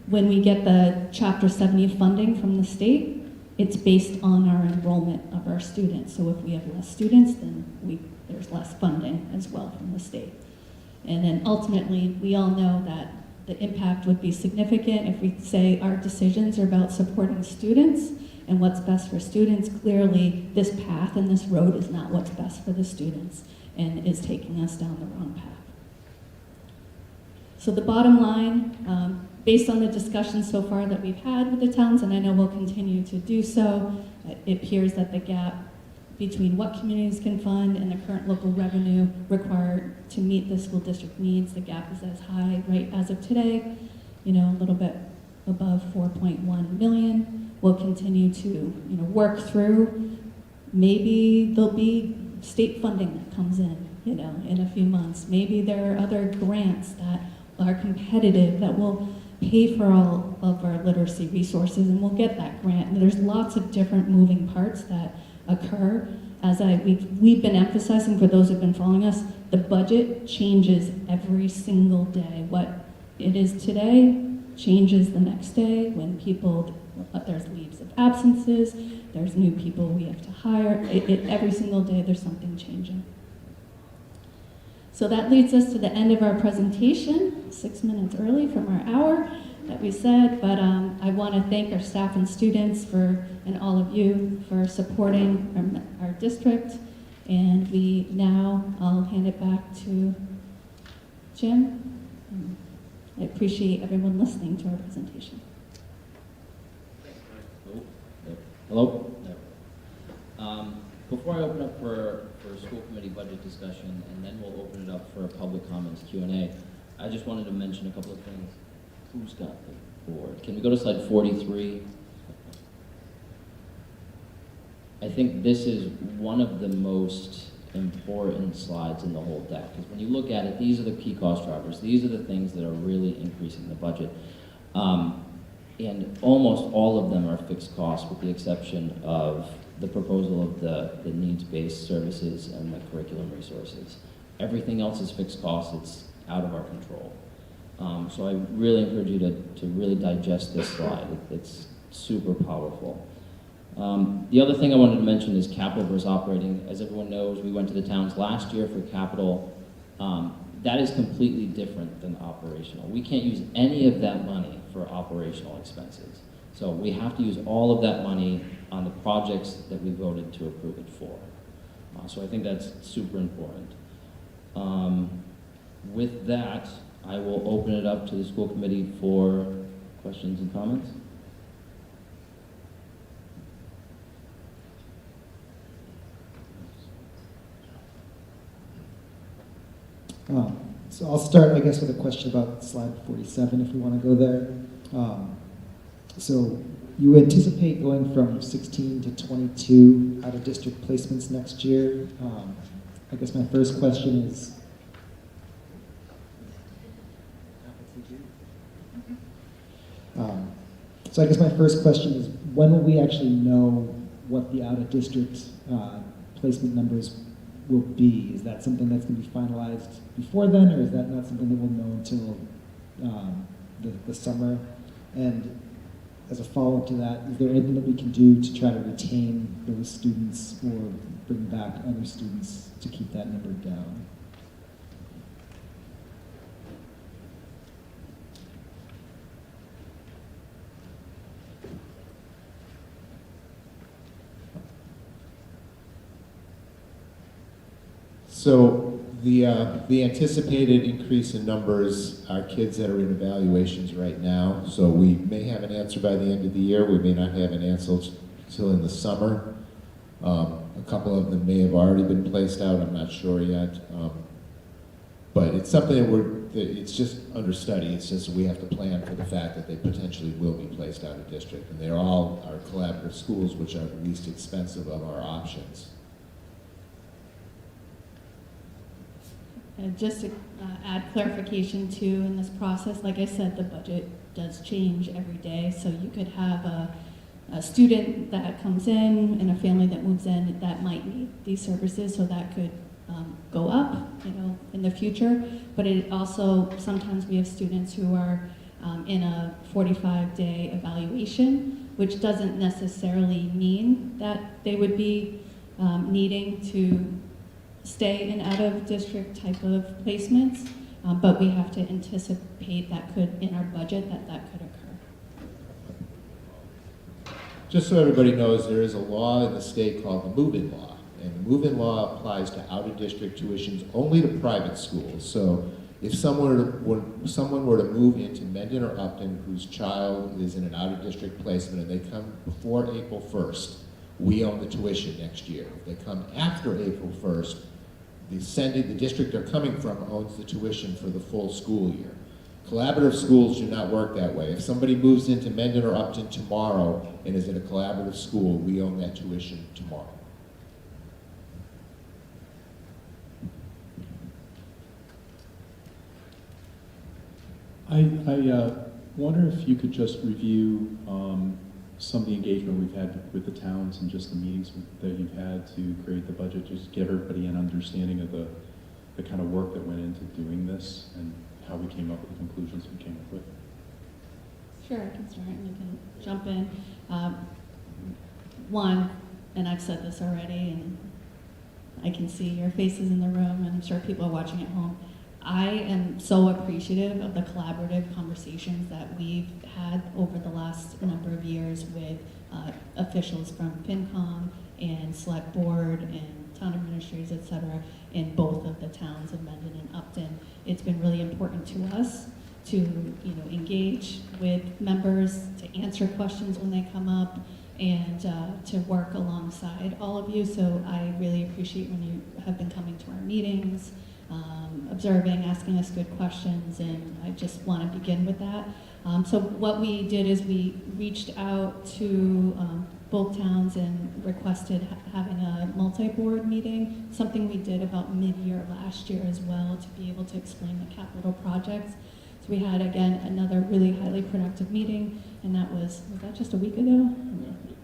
when we get the Chapter 70 funding from the state, it's based on our enrollment of our students. So if we have less students, then there's less funding as well from the state. And then ultimately, we all know that the impact would be significant if we say our decisions are about supporting students and what's best for students. Clearly, this path and this road is not what's best for the students and is taking us down the wrong path. So the bottom line, based on the discussions so far that we've had with the towns, and I know we'll continue to do so, it appears that the gap between what communities can fund and the current local revenue required to meet the school district needs, the gap is as high right as of today, a little bit above 4.1 million. We'll continue to work through. Maybe there'll be state funding that comes in a few months. Maybe there are other grants that are competitive that will pay for all of our literacy resources, and we'll get that grant. And there's lots of different moving parts that occur. As we've been emphasizing, for those who've been following us, the budget changes every single day. What it is today changes the next day when there's leaves of absences, there's new people we have to hire. Every single day there's something changing. So that leads us to the end of our presentation, 6 minutes early from our hour that we said, but I want to thank our staff and students and all of you for supporting our district. And I'll hand it back to Jim. I appreciate everyone listening to our presentation. Hello? Before I open up for school committee budget discussion, and then we'll open it up for public comments, Q&A, I just wanted to mention a couple of things. Who's got the board? Can we go to slide 43? I think this is one of the most important slides in the whole deck, because when you look at it, these are the key cost drivers. These are the things that are really increasing the budget. And almost all of them are fixed costs, with the exception of the proposal of the needs-based services and the curriculum resources. Everything else is fixed costs. It's out of our control. So I really encourage you to really digest this slide. It's super powerful. The other thing I wanted to mention is capital versus operating. As everyone knows, we went to the towns last year for capital. That is completely different than operational. We can't use any of that money for operational expenses. So we have to use all of that money on the projects that we voted to approve it for. So I think that's super important. With that, I will open it up to the school committee for questions and comments. So I'll start, I guess, with a question about slide 47, if we want to go there. So you anticipate going from 16 to 22 out-of-district placements next year. I guess my first question is, when will we actually know what the out-of-district placement numbers will be? Is that something that's going to be finalized before then, or is that not something that we'll know until the summer? And as a follow-up to that, is there anything that we can do to try to retain those students or bring back other students to keep that number down? So the anticipated increase in numbers are kids that are in evaluations right now. So we may have an answer by the end of the year. We may not have an answer till in the summer. A couple of them may have already been placed out. I'm not sure yet. But it's something that it's just under study. It's just we have to plan for the fact that they potentially will be placed out of district. And they're all our collaborative schools, which are the least expensive of our options. And just to add clarification too in this process, like I said, the budget does change every day. So you could have a student that comes in and a family that moves in that might need these services, so that could go up, in the future. But it also, sometimes we have students who are in a 45-day evaluation, which doesn't necessarily mean that they would be needing to stay in out-of-district type of placements, but we have to anticipate that could, in our budget, that could occur. Just so everybody knows, there is a law in the state called the move-in law. And the move-in law applies to out-of-district tuitions only to private schools. So if someone were to move into Mendon-Upton whose child is in an out-of-district placement and they come before April 1st, we own the tuition next year. If they come after April 1st, the district they're coming from owns the tuition for the full school year. Collaborative schools do not work that way. If somebody moves into Mendon or Upton tomorrow and is in a collaborative school, we own that tuition tomorrow. I wonder if you could just review some of the engagement we've had with the towns and just the meetings that you've had to create the budget, just give everybody an understanding of the kind of work that went into doing this and how we came up with the conclusions we came up with. Sure, I can start and you can jump in. One, and I've said this already, and I can see your faces in the room, and I'm sure people are watching at home. I am so appreciative of the collaborative conversations that we've had over the last number of years with officials from FinCom and Select Board and town administrators, et cetera, in both of the towns of Mendon and Upton. It's been really important to us to engage with members, to answer questions when they come up, and to work alongside all of you. So I really appreciate when you have been coming to our meetings, observing, asking us good questions, and I just want to begin with that. So what we did is we reached out to both towns and requested having a multi-board meeting, something we did about mid-year last year as well, to be able to explain the capital projects. So we had, again, another really highly productive meeting, and that was that just a week ago?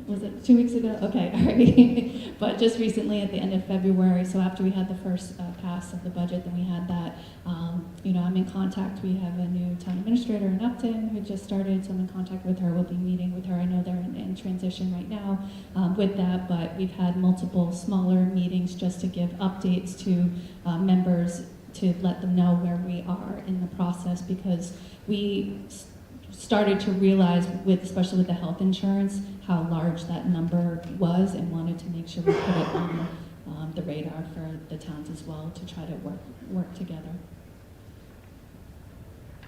Was it 2 weeks ago? Okay, all right. But just recently at the end of February, so after we had the first pass of the budget, then we had that. I'm in contact. We have a new town administrator in Upton who just started, so I'm in contact with her. We'll be meeting with her. I know they're in transition right now with that, but we've had multiple smaller meetings just to give updates to members to let them know where we are in the process, because we started to realize, especially with the health insurance, how large that number was, and wanted to make sure we put it on the radar for the towns as well to try to work together.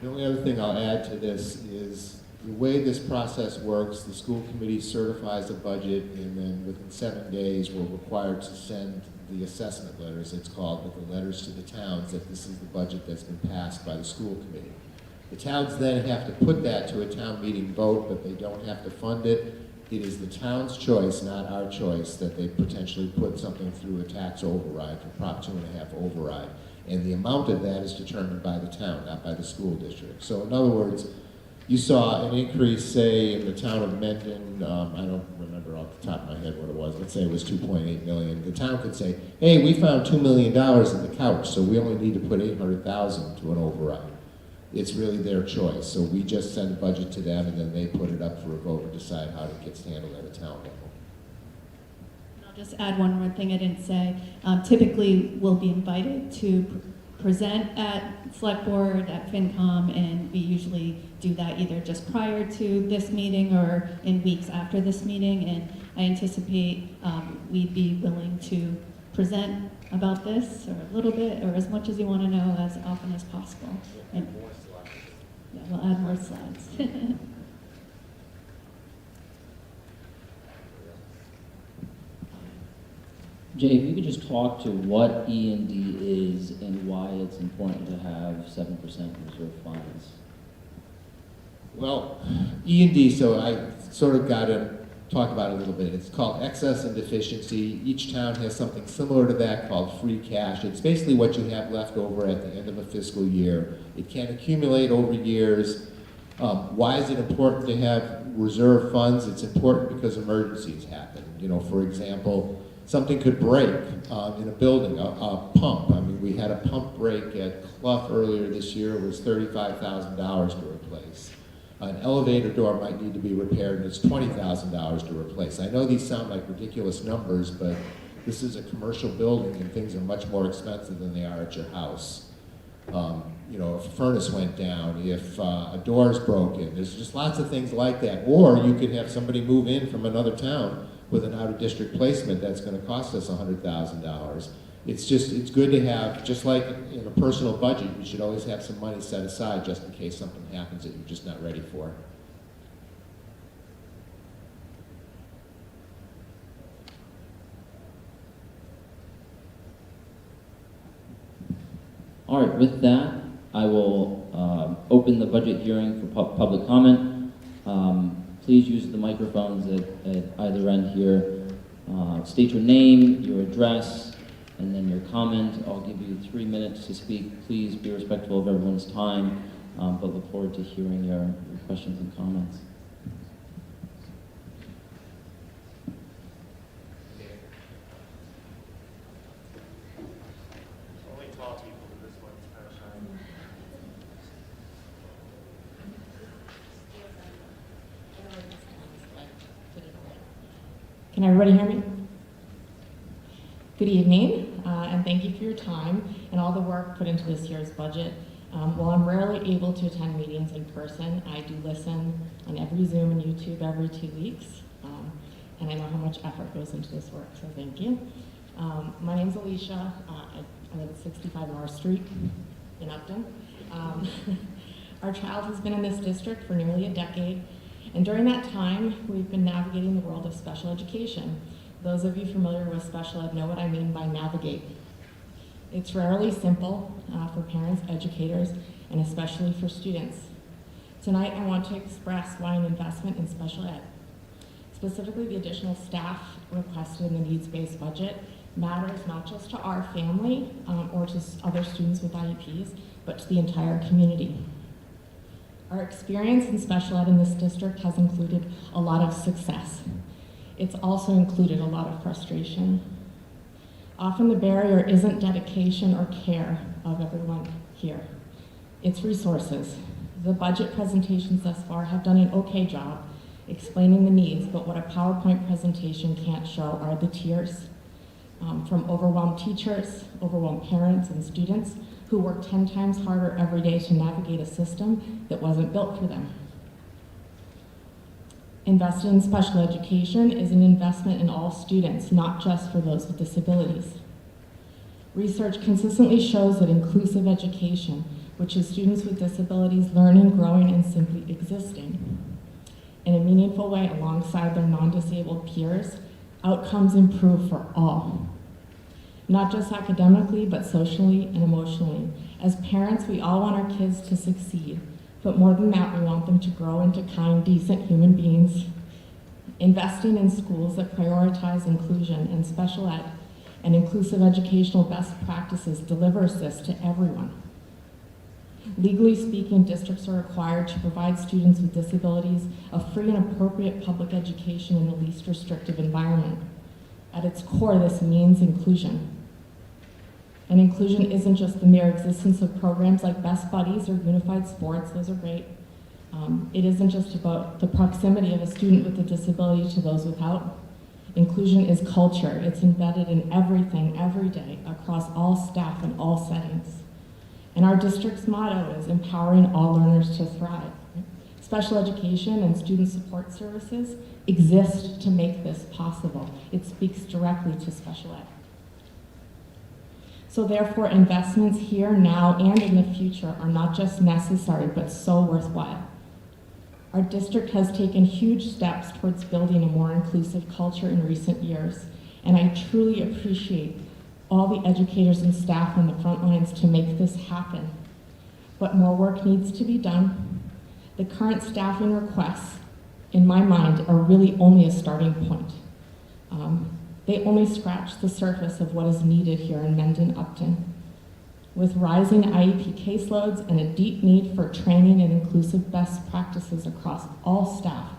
The only other thing I'll add to this is the way this process works, the school committee certifies a budget, and then within 7 days we're required to send the assessment letters, it's called, with the letters to the towns that this is the budget that's been passed by the school committee. The towns then have to put that to a town meeting vote, but they don't have to fund it. It is the town's choice, not our choice, that they potentially put something through a tax override, for Prop 2.5 override. And the amount of that is determined by the town, not by the school district. So in other words, you saw an increase, say, in the town of Mendon, I don't remember off the top of my head what it was, let's say it was 2.8 million. The town could say, hey, we found $2 million in the couch, so we only need to put 800,000 to an override. It's really their choice. So we just send a budget to them, and then they put it up for a vote and decide how it gets handled at a town level. I'll just add one more thing I didn't say. Typically, we'll be invited to present at Select Board, at FinCom, and we usually do that either just prior to this meeting or in weeks after this meeting. And I anticipate we'd be willing to present about this, or a little bit, or as much as you want to know, as often as possible. And yeah, we'll add more slides. Jay, if you could just talk to what E&D is and why it's important to have 7% reserve funds. Well, E&D, so I sort of got to talk about it a little bit. It's called excess and deficiency. Each town has something similar to that called free cash. It's basically what you have left over at the end of a fiscal year. It can accumulate over years. Why is it important to have reserve funds? It's important because emergencies happen. You know, for example, something could break in a building, a pump. I mean, we had a pump break at Clough earlier this year. It was $35,000 to replace. An elevator door might need to be repaired, and it's $20,000 to replace. I know these sound like ridiculous numbers, but this is a commercial building, and things are much more expensive than they are at your house. You know, if a furnace went down, if a door's broken, there's just lots of things like that. Or you could have somebody move in from another town with an out-of-district placement that's going to cost us $100,000. It's good to have, just like in a personal budget, you should always have some money set aside just in case something happens that you're just not ready for. All right, with that, I will open the budget hearing for public comment. Please use the microphones at either end here. State your name, your address, and then your comment. I'll give you 3 minutes to speak. Please be respectful of everyone's time, but look forward to hearing your questions and comments. Only tall people do this one, it's kind of shy. Can everybody hear me? Good evening, and thank you for your time and all the work put into this year's budget. While I'm rarely able to attend meetings in person, I do listen on every Zoom and YouTube every 2 weeks, and I know how much effort goes into this work, so thank you. My name's Alicia. I live at 65 North Street in Upton. Our child has been in this district for nearly a decade, and during that time, we've been navigating the world of special education. Those of you familiar with special ed know what I mean by navigate. It's rarely simple for parents, educators, and especially for students. Tonight, I want to express why an investment in special ed, specifically the additional staff requested in the needs-based budget, matters not just to our family or to other students with IEPs, but to the entire community. Our experience in special ed in this district has included a lot of success. It's also included a lot of frustration. Often the barrier isn't dedication or care of everyone here. It's resources. The budget presentations thus far have done an okay job explaining the needs, but what a PowerPoint presentation can't show are the tears from overwhelmed teachers, overwhelmed parents and students who work 10 times harder every day to navigate a system that wasn't built for them. Investing in special education is an investment in all students, not just for those with disabilities. Research consistently shows that inclusive education, which is students with disabilities learning, growing, and simply existing in a meaningful way alongside their non-disabled peers, outcomes improve for all. Not just academically, but socially and emotionally. As parents, we all want our kids to succeed, but more than that, we want them to grow into kind, decent human beings. Investing in schools that prioritize inclusion and special ed and inclusive educational best practices delivers this to everyone. Legally speaking, districts are required to provide students with disabilities a free and appropriate public education in the least restrictive environment. At its core, this means inclusion. And inclusion isn't just the mere existence of programs like Best Buddies or Unified Sports, those are great. It isn't just about the proximity of a student with a disability to those without. Inclusion is culture. It's embedded in everything, every day, across all staff and all settings. And our district's motto is empowering all learners to thrive. Special education and student support services exist to make this possible. It speaks directly to special ed. So therefore, investments here, now, and in the future are not just necessary, but so worthwhile. Our district has taken huge steps towards building a more inclusive culture in recent years, and I truly appreciate all the educators and staff on the front lines to make this happen. But more work needs to be done. The current staffing requests, in my mind, are really only a starting point. They only scratch the surface of what is needed here in Mendon-Upton. With rising IEP caseloads and a deep need for training and inclusive best practices across all staff,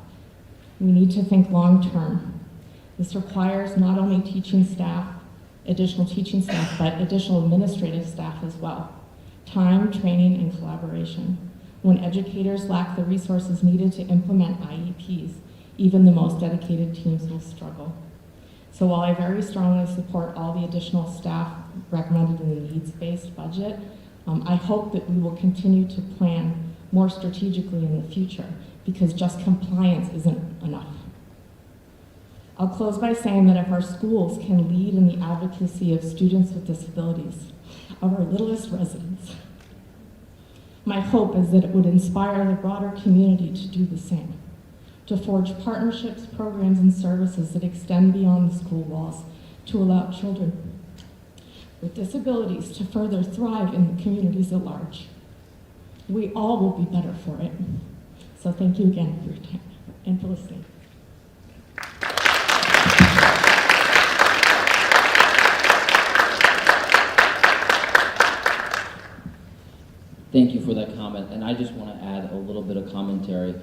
we need to think long-term. This requires not only teaching staff, additional teaching staff, but additional administrative staff as well. Time, training, and collaboration. When educators lack the resources needed to implement IEPs, even the most dedicated teams will struggle. So while I very strongly support all the additional staff recommended in the needs-based budget, I hope that we will continue to plan more strategically in the future, because just compliance isn't enough. I'll close by saying that if our schools can lead in the advocacy of students with disabilities, of our littlest residents, my hope is that it would inspire the broader community to do the same, to forge partnerships, programs, and services that extend beyond the school walls to allow children with disabilities to further thrive in the communities at large. We all will be better for it. So thank you again for your time and for listening. Thank you for that comment, and I just want to add a little bit of commentary.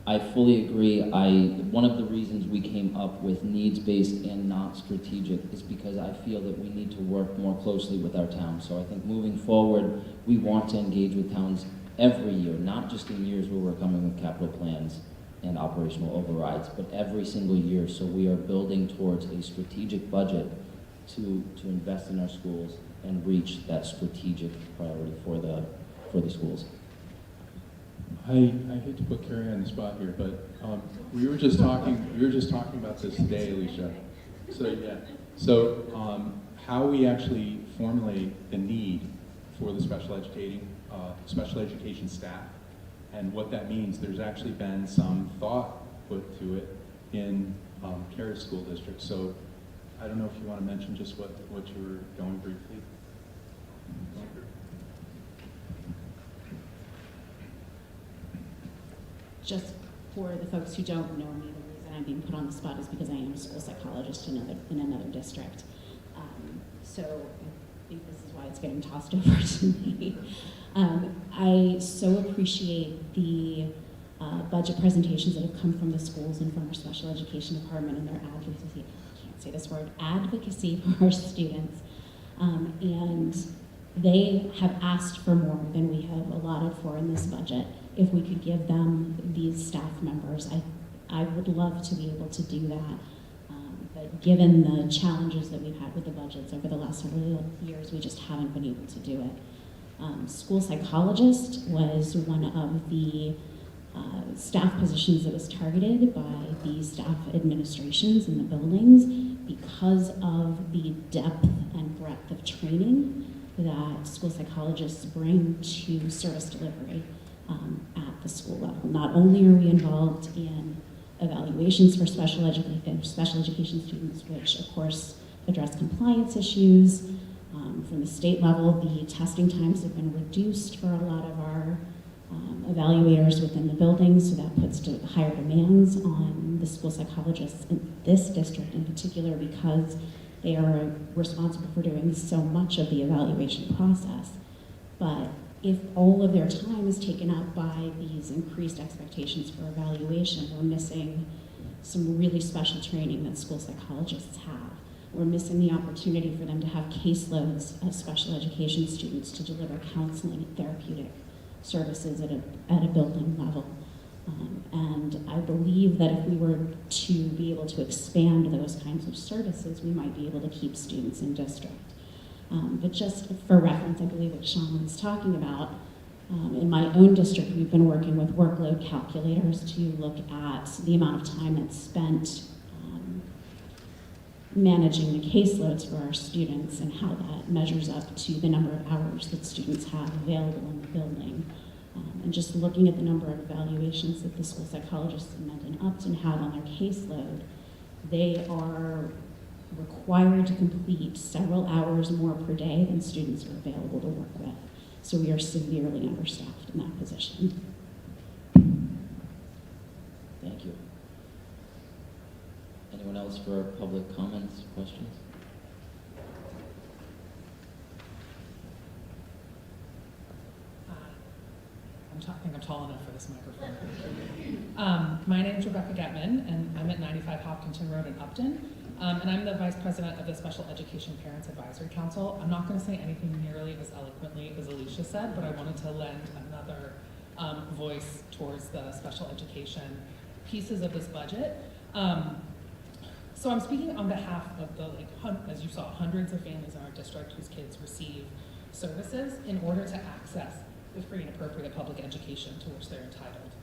I fully agree. One of the reasons we came up with needs-based and not strategic is because I feel that we need to work more closely with our towns. So I think moving forward, we want to engage with towns every year, not just in years where we're coming with capital plans and operational overrides, but every single year. So we are building towards a strategic budget to invest in our schools and reach that strategic priority for the schools. I hate to put Carrie on the spot here, but we were just talking about this today, Alicia. So yeah. So how we actually formulate the need for the special education staff, and what that means. There's actually been some thought put to it in Carrie's school district. So I don't know if you want to mention just what you were going briefly. Just for the folks who don't know me, the reason I'm being put on the spot is because I am a school psychologist in another district. So I think this is why it's getting tossed over to me. I so appreciate the budget presentations that have come from the schools and from our special education department and their advocacy, I can't say this word, advocacy for our students. And they have asked for more than we have allotted for in this budget. If we could give them these staff members, I would love to be able to do that. But given the challenges that we've had with the budgets over the last several years, we just haven't been able to do it. School psychologist was one of the staff positions that was targeted by the staff administrations in the buildings because of the depth and breadth of training that school psychologists bring to service delivery at the school level. Not only are we involved in evaluations for special education students, which of course address compliance issues. From the state level, the testing times have been reduced for a lot of our evaluators within the buildings, so that puts higher demands on the school psychologists in this district in particular, because they are responsible for doing so much of the evaluation process. But if all of their time is taken up by these increased expectations for evaluation, we're missing some really special training that school psychologists have. We're missing the opportunity for them to have caseloads of special education students to deliver counseling and therapeutic services at a building level. And I believe that if we were to be able to expand those kinds of services, we might be able to keep students in district. But just for reference, I believe what Sean was talking about, in my own district, we've been working with workload calculators to look at the amount of time that's spent managing the caseloads for our students and how that measures up to the number of hours that students have available in the building. And just looking at the number of evaluations that the school psychologists in Mendon-Upton have on their caseload, they are required to complete several hours more per day than students are available to work with. So we are severely understaffed in that position. Thank you. Anyone else for public comments, questions? I think I'm tall enough for this microphone. My name is Rebecca Getman, and I'm at 95 Hopkinton Road in Upton. And I'm the Vice President of the Special Education Parents Advisory Council. I'm not going to say anything nearly as eloquently as Alicia said, but I wanted to lend another voice towards the special education pieces of this budget. So I'm speaking on behalf of the, as you saw, hundreds of families in our district whose kids receive services in order to access the free and appropriate public education to which they're entitled.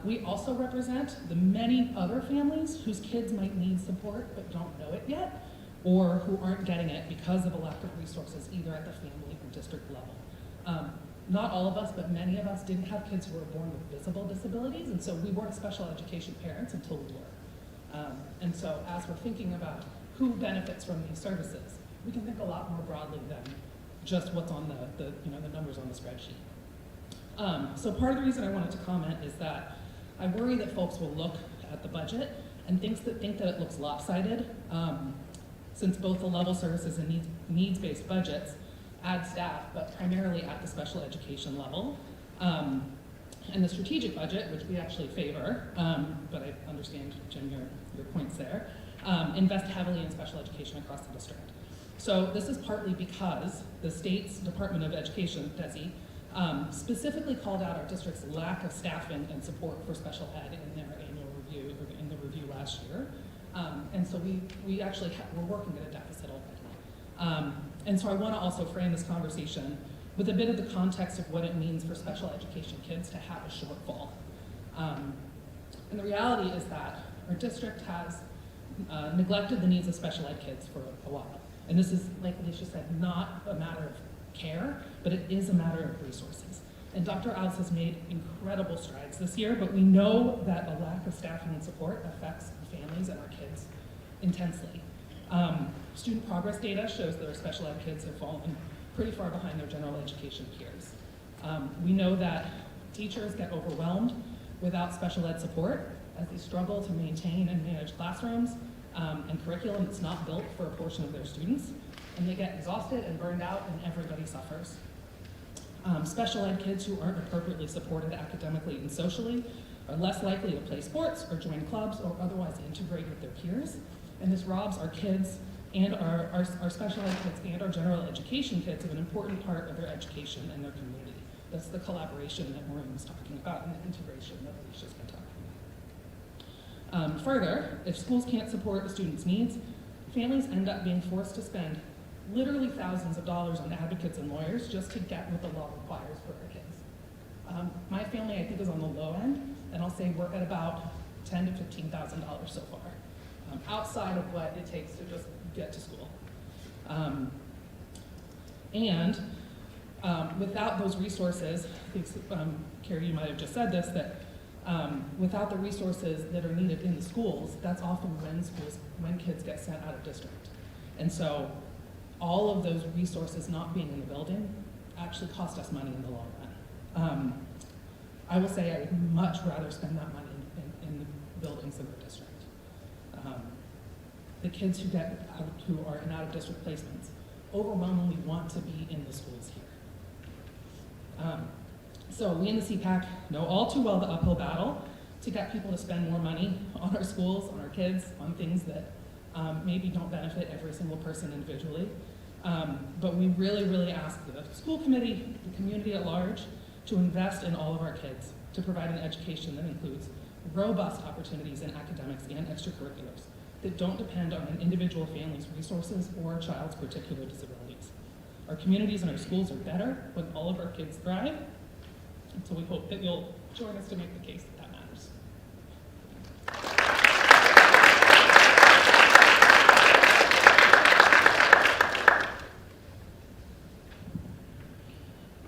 We also represent the many other families whose kids might need support but don't know it yet, or who aren't getting it because of a lack of resources either at the family or district level. Not all of us, but many of us didn't have kids who were born with visible disabilities, and so we weren't special education parents until we were. And so as we're thinking about who benefits from these services, we can think a lot more broadly than just what's on the numbers on the spreadsheet. So part of the reason I wanted to comment is that I worry that folks will look at the budget and think that it looks lopsided, since both the level services and needs-based budgets add staff, but primarily at the special education level. And the strategic budget, which we actually favor, but I understand, Jim, your points there, invest heavily in special education across the district. So this is partly because the state's Department of Education, DESE, specifically called out our district's lack of staffing and support for special ed in their annual review, or in the review last year. And so we actually we're working at a deficit already. And so I want to also frame this conversation with a bit of the context of what it means for special education kids to have a shortfall. And the reality is that our district has neglected the needs of special ed kids for a while. And this is, like Alicia said, not a matter of care, but it is a matter of resources. And Dr. Alves has made incredible strides this year, but we know that a lack of staffing and support affects families and our kids intensely. Student progress data shows that our special ed kids have fallen pretty far behind their general education peers. We know that teachers get overwhelmed without special ed support as they struggle to maintain and manage classrooms and curriculum that's not built for a portion of their students, and they get exhausted and burned out, and everybody suffers. Special ed kids who aren't appropriately supported academically and socially are less likely to play sports or join clubs or otherwise integrate with their peers, and this robs our kids and our special ed kids and our general education kids of an important part of their education and their community. That's the collaboration that Maureen was talking about and the integration that Alicia's been talking about. Further, if schools can't support the students' needs, families end up being forced to spend literally thousands of dollars on advocates and lawyers just to get what the law requires for their kids. My family, I think, is on the low end, and I'll say we're at about $10,000 to $15,000 so far, outside of what it takes to just get to school. And without those resources, I think, Carrie, you might have just said this, that without the resources that are needed in the schools, that's often when kids get sent out of district. And so all of those resources not being in the building actually cost us money in the long run. I will say I would much rather spend that money in the buildings of the district. The kids who are in out-of-district placements overwhelmingly want to be in the schools here. So we in the CPAC know all too well the uphill battle to get people to spend more money on our schools, on our kids, on things that maybe don't benefit every single person individually. But we really, really ask the school committee, the community at large, to invest in all of our kids, to provide an education that includes robust opportunities in academics and extracurriculars that don't depend on an individual family's resources or a child's particular disabilities. Our communities and our schools are better when all of our kids thrive, and so we hope that you'll join us to make the case that that matters.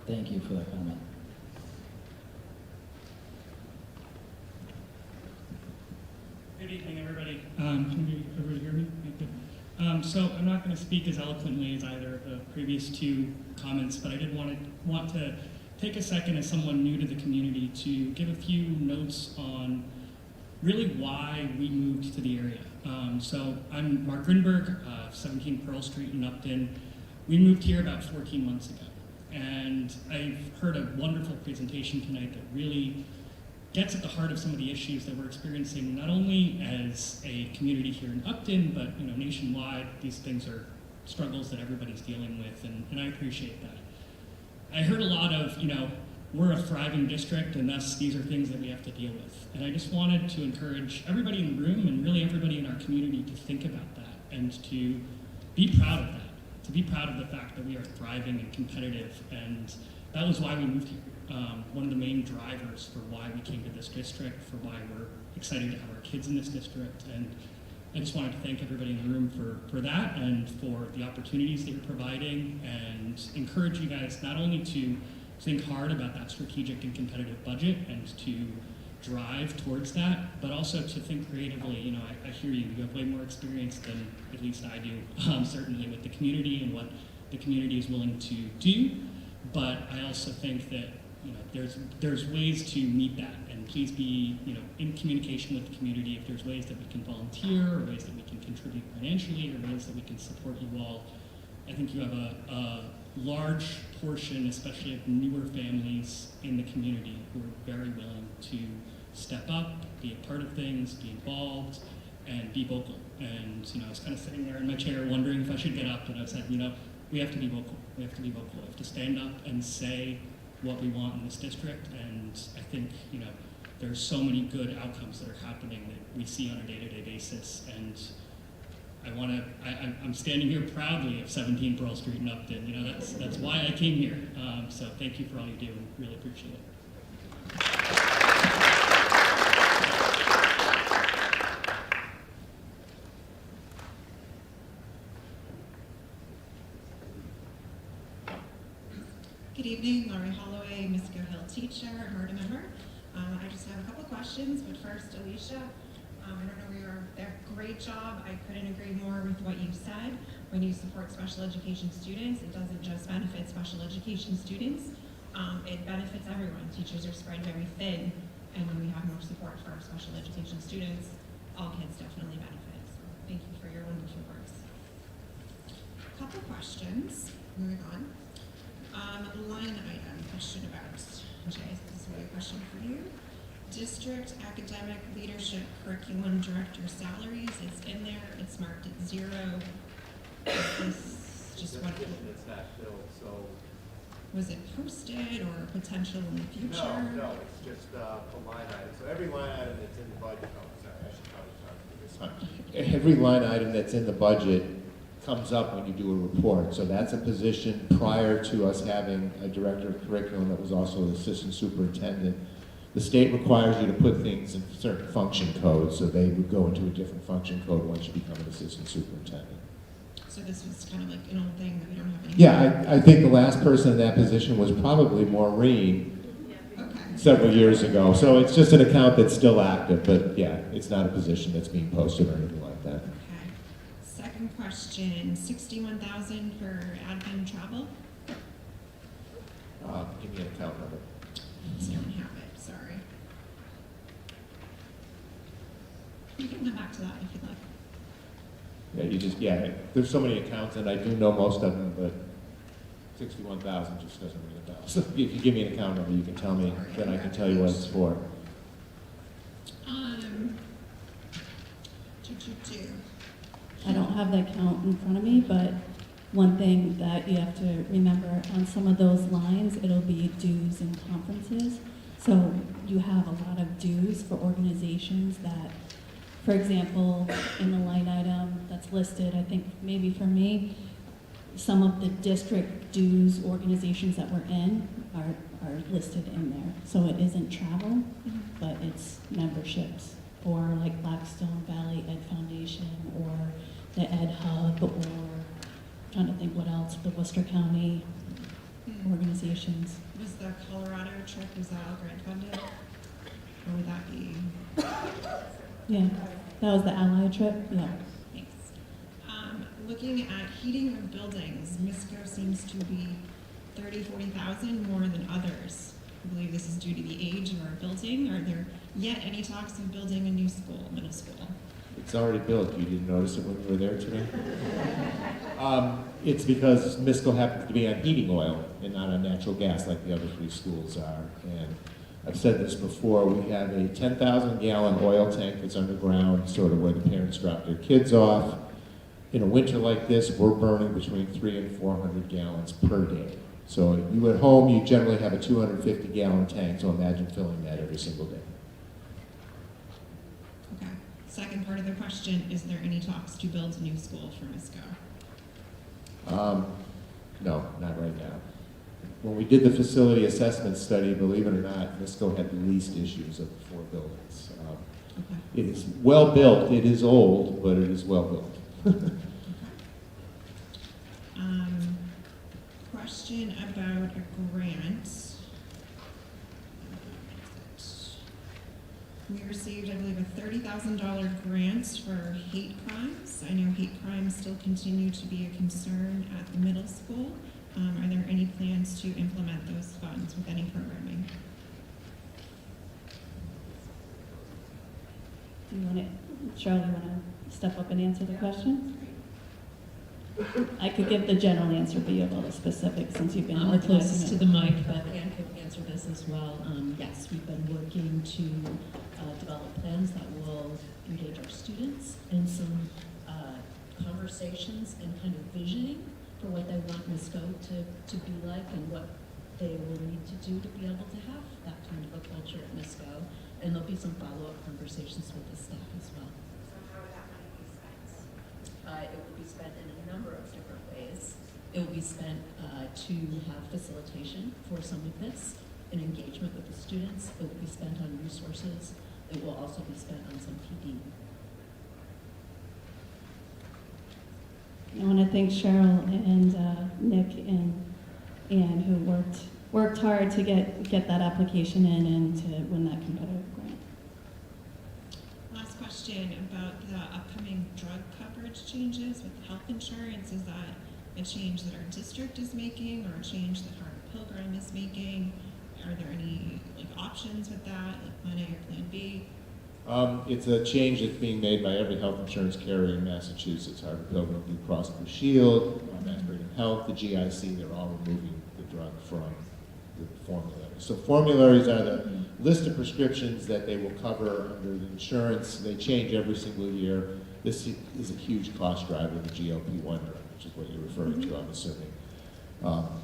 Thank you for that comment. Good evening, everybody. Can everybody hear me? Good. So I'm not going to speak as eloquently as either of the previous two comments, but I did want to take a second as someone new to the community to give a few notes on really why we moved to the area. So I'm Mark Grinberg, 17 Pearl Street in Upton. We moved here about 14 months ago, and I've heard a wonderful presentation tonight that really gets at the heart of some of the issues that we're experiencing, not only as a community here in Upton, but nationwide. These things are struggles that everybody's dealing with, and I appreciate that. I heard a lot of, we're a thriving district, and thus these are things that we have to deal with. And I just wanted to encourage everybody in the room and really everybody in our community to think about that and to be proud of that, to be proud of the fact that we are thriving and competitive, and that was why we moved here. One of the main drivers for why we came to this district, for why we're excited to have our kids in this district, and I just wanted to thank everybody in the room for that and for the opportunities that you're providing, and encourage you guys not only to think hard about that strategic and competitive budget and to drive towards that, but also to think creatively. I hear you have way more experience than at least I do, certainly with the community and what the community is willing to do, but I also think that there's ways to meet that, and please be in communication with the community. If there's ways that we can volunteer, or ways that we can contribute financially, or ways that we can support you all. I think you have a large portion, especially of newer families in the community, who are very willing to step up, be a part of things, be involved, and be vocal. And I was kind of sitting there in my chair wondering if I should get up, and I said, we have to be vocal. We have to be vocal. We have to stand up and say what we want in this district, and I think there's so many good outcomes that are happening that we see on a day-to-day basis, and I'm standing here proudly of 17 Pearl Street in Upton. That's why I came here. So thank you for all you do, and really appreciate it. Good evening, Laurie Holloway, Misco Hill teacher, HERDA member. I just have a couple questions, but first, Alicia, I don't know where you are there. Great job. I couldn't agree more with what you said. When you support special education students, it doesn't just benefit special education students, it benefits everyone. Teachers are spread very thin, and when we have more support for our special education students, all kids definitely benefit. So thank you for your wonderful words. Couple questions, moving on. Line item, question about, Jay, this will be a question for you. District Academic Leadership Curriculum Director salaries, it's in there, it's marked at 0. Is this just what? It's not filled, so. Was it posted or potential in the future? No, it's just a line item. So every line item that's in the budget, I should probably start with this one. Every line item that's in the budget comes up when you do a report. So that's a position prior to us having a director of curriculum that was also an assistant superintendent. The state requires you to put things in certain function codes, so they would go into a different function code once you become an assistant superintendent. So this was kind of like an old thing that we don't have anymore? Yeah, I think the last person in that position was probably Maureen several years ago. So it's just an account that's still active, but yeah, it's not a position that's being posted or anything like that. Okay. Second question, $61,000 for admin travel? Give me an account number. Just don't have it, sorry. You can come back to that if you'd like. Yeah, there's so many accounts, and I do know most of them, but 61,000 just doesn't ring a bell. So if you give me an account number, you can tell me, then I can tell you what it's for. I don't have the count in front of me, but one thing that you have to remember on some of those lines, it'll be dues and conferences. So you have a lot of dues for organizations that, for example, in the line item that's listed, I think maybe for me, some of the district dues organizations that we're in are listed in there. So it isn't travel, but it's memberships for like Blackstone Valley Ed Foundation or the Ed Hub, or I'm trying to think what else, the Worcester County organizations. Was the Colorado trip, was that all grant funded? Or would that be? Yeah, that was the Ally trip, yeah. Thanks. Looking at heating of buildings, MISCO seems to be 40,000 more than others. I believe this is due to the age of our building. Are there yet any talks of building a new school, middle school? It's already built. You didn't notice it when you were there today? It's because MISCO happens to be on heating oil and not on natural gas like the other three schools are. And I've said this before, we have a 10,000 gallon oil tank that's underground, sort of where the parents drop their kids off. In a winter like this, we're burning between 300 and 400 gallons per day. So you at home, you generally have a 250 gallon tank, so imagine filling that every single day. Okay. Second part of the question, is there any talks to build a new school for MISCO? No, not right now. When we did the facility assessment study, believe it or not, MISCO had the least issues of the four buildings. It is well built. It is old, but it is well built. Question about a grant. We received, I believe, a $30,000 grant for hate crimes. I know hate crimes still continue to be a concern at the middle school. Are there any plans to implement those funds with any programming? Do you want to, Charlie, you want to step up and answer the question? I could give the general answer, but you have all the specifics since you've been I'm more close close to the mic, but Anne could answer this as well. Yes, we've been working to develop plans that will engage our students in some conversations and kind of visioning for what they want MISCO to be like and what they will need to do to be able to have that kind of a culture at MISCO. And there'll be some follow-up conversations with the staff as well. So how would that money be spent? It will be spent in a number of different ways. It will be spent to have facilitation for some of this, and engagement with the students. It will be spent on resources. It will also be spent on some PD. I want to thank Cheryl and Nick and Ann, who worked hard to get that application in and to win that competitive grant. Last question about the upcoming drug coverage changes with health insurance. Is that a change that our district is making or a change that Harvard Pilgrim is making? Are there any options with that, like plan A or plan B? It's a change that's being made by every health insurance carrier in Massachusetts. Harvard Pilgrim, Blue Cross Blue Shield, Mass Freedom Health, the GIC, they're all removing the drug from the formulary. So formularies are the list of prescriptions that they will cover under the insurance. They change every single year. This is a huge cost driver, the GLP-1 drug, which is what you're referring to, I'm assuming.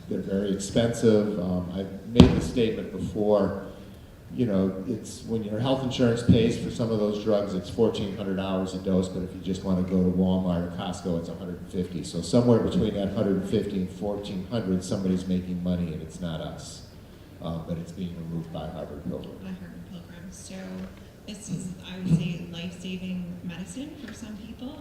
They're very expensive. I've made the statement before, you know, it's when your health insurance pays for some of those drugs, it's $1,400 a dose, but if you just want to go to Walmart or Costco, it's $150. So somewhere between that $150 and $1,400, somebody's making money, and it's not us. But it's being removed by Harvard Pilgrim. By Harvard Pilgrim. So this is, I would say, life-saving medicine for some people.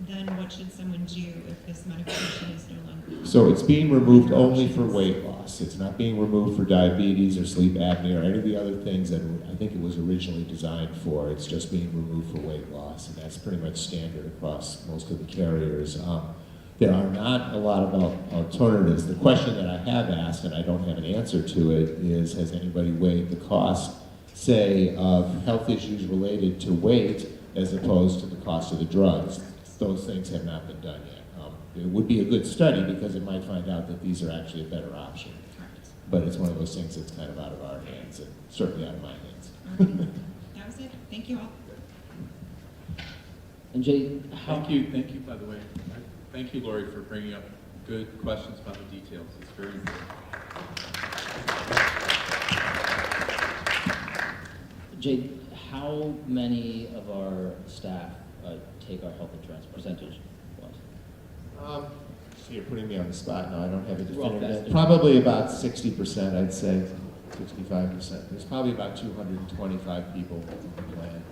Then what should someone do if this medication is no longer? So it's being removed only for weight loss. It's not being removed for diabetes or sleep apnea or any of the other things that I think it was originally designed for. It's just being removed for weight loss, and that's pretty much standard across most of the carriers. There are not a lot of alternatives. The question that I have asked, and I don't have an answer to it, is has anybody weighed the cost, say, of health issues related to weight as opposed to the cost of the drugs? Those things have not been done yet. It would be a good study because it might find out that these are actually a better option. Correct. But it's one of those things that's kind of out of our hands and certainly out of my hands. Okay. That was it. Thank you all. And Jay, how? Thank you, by the way. Thank you, Lori, for bringing up good questions about the details. It's very important. Jay, how many of our staff take our health insurance percentage? So you're putting me on the spot now. I don't have a Rough definitive. estimate. Probably about 60%, I'd say. 65%. There's probably about 225 people in the plan.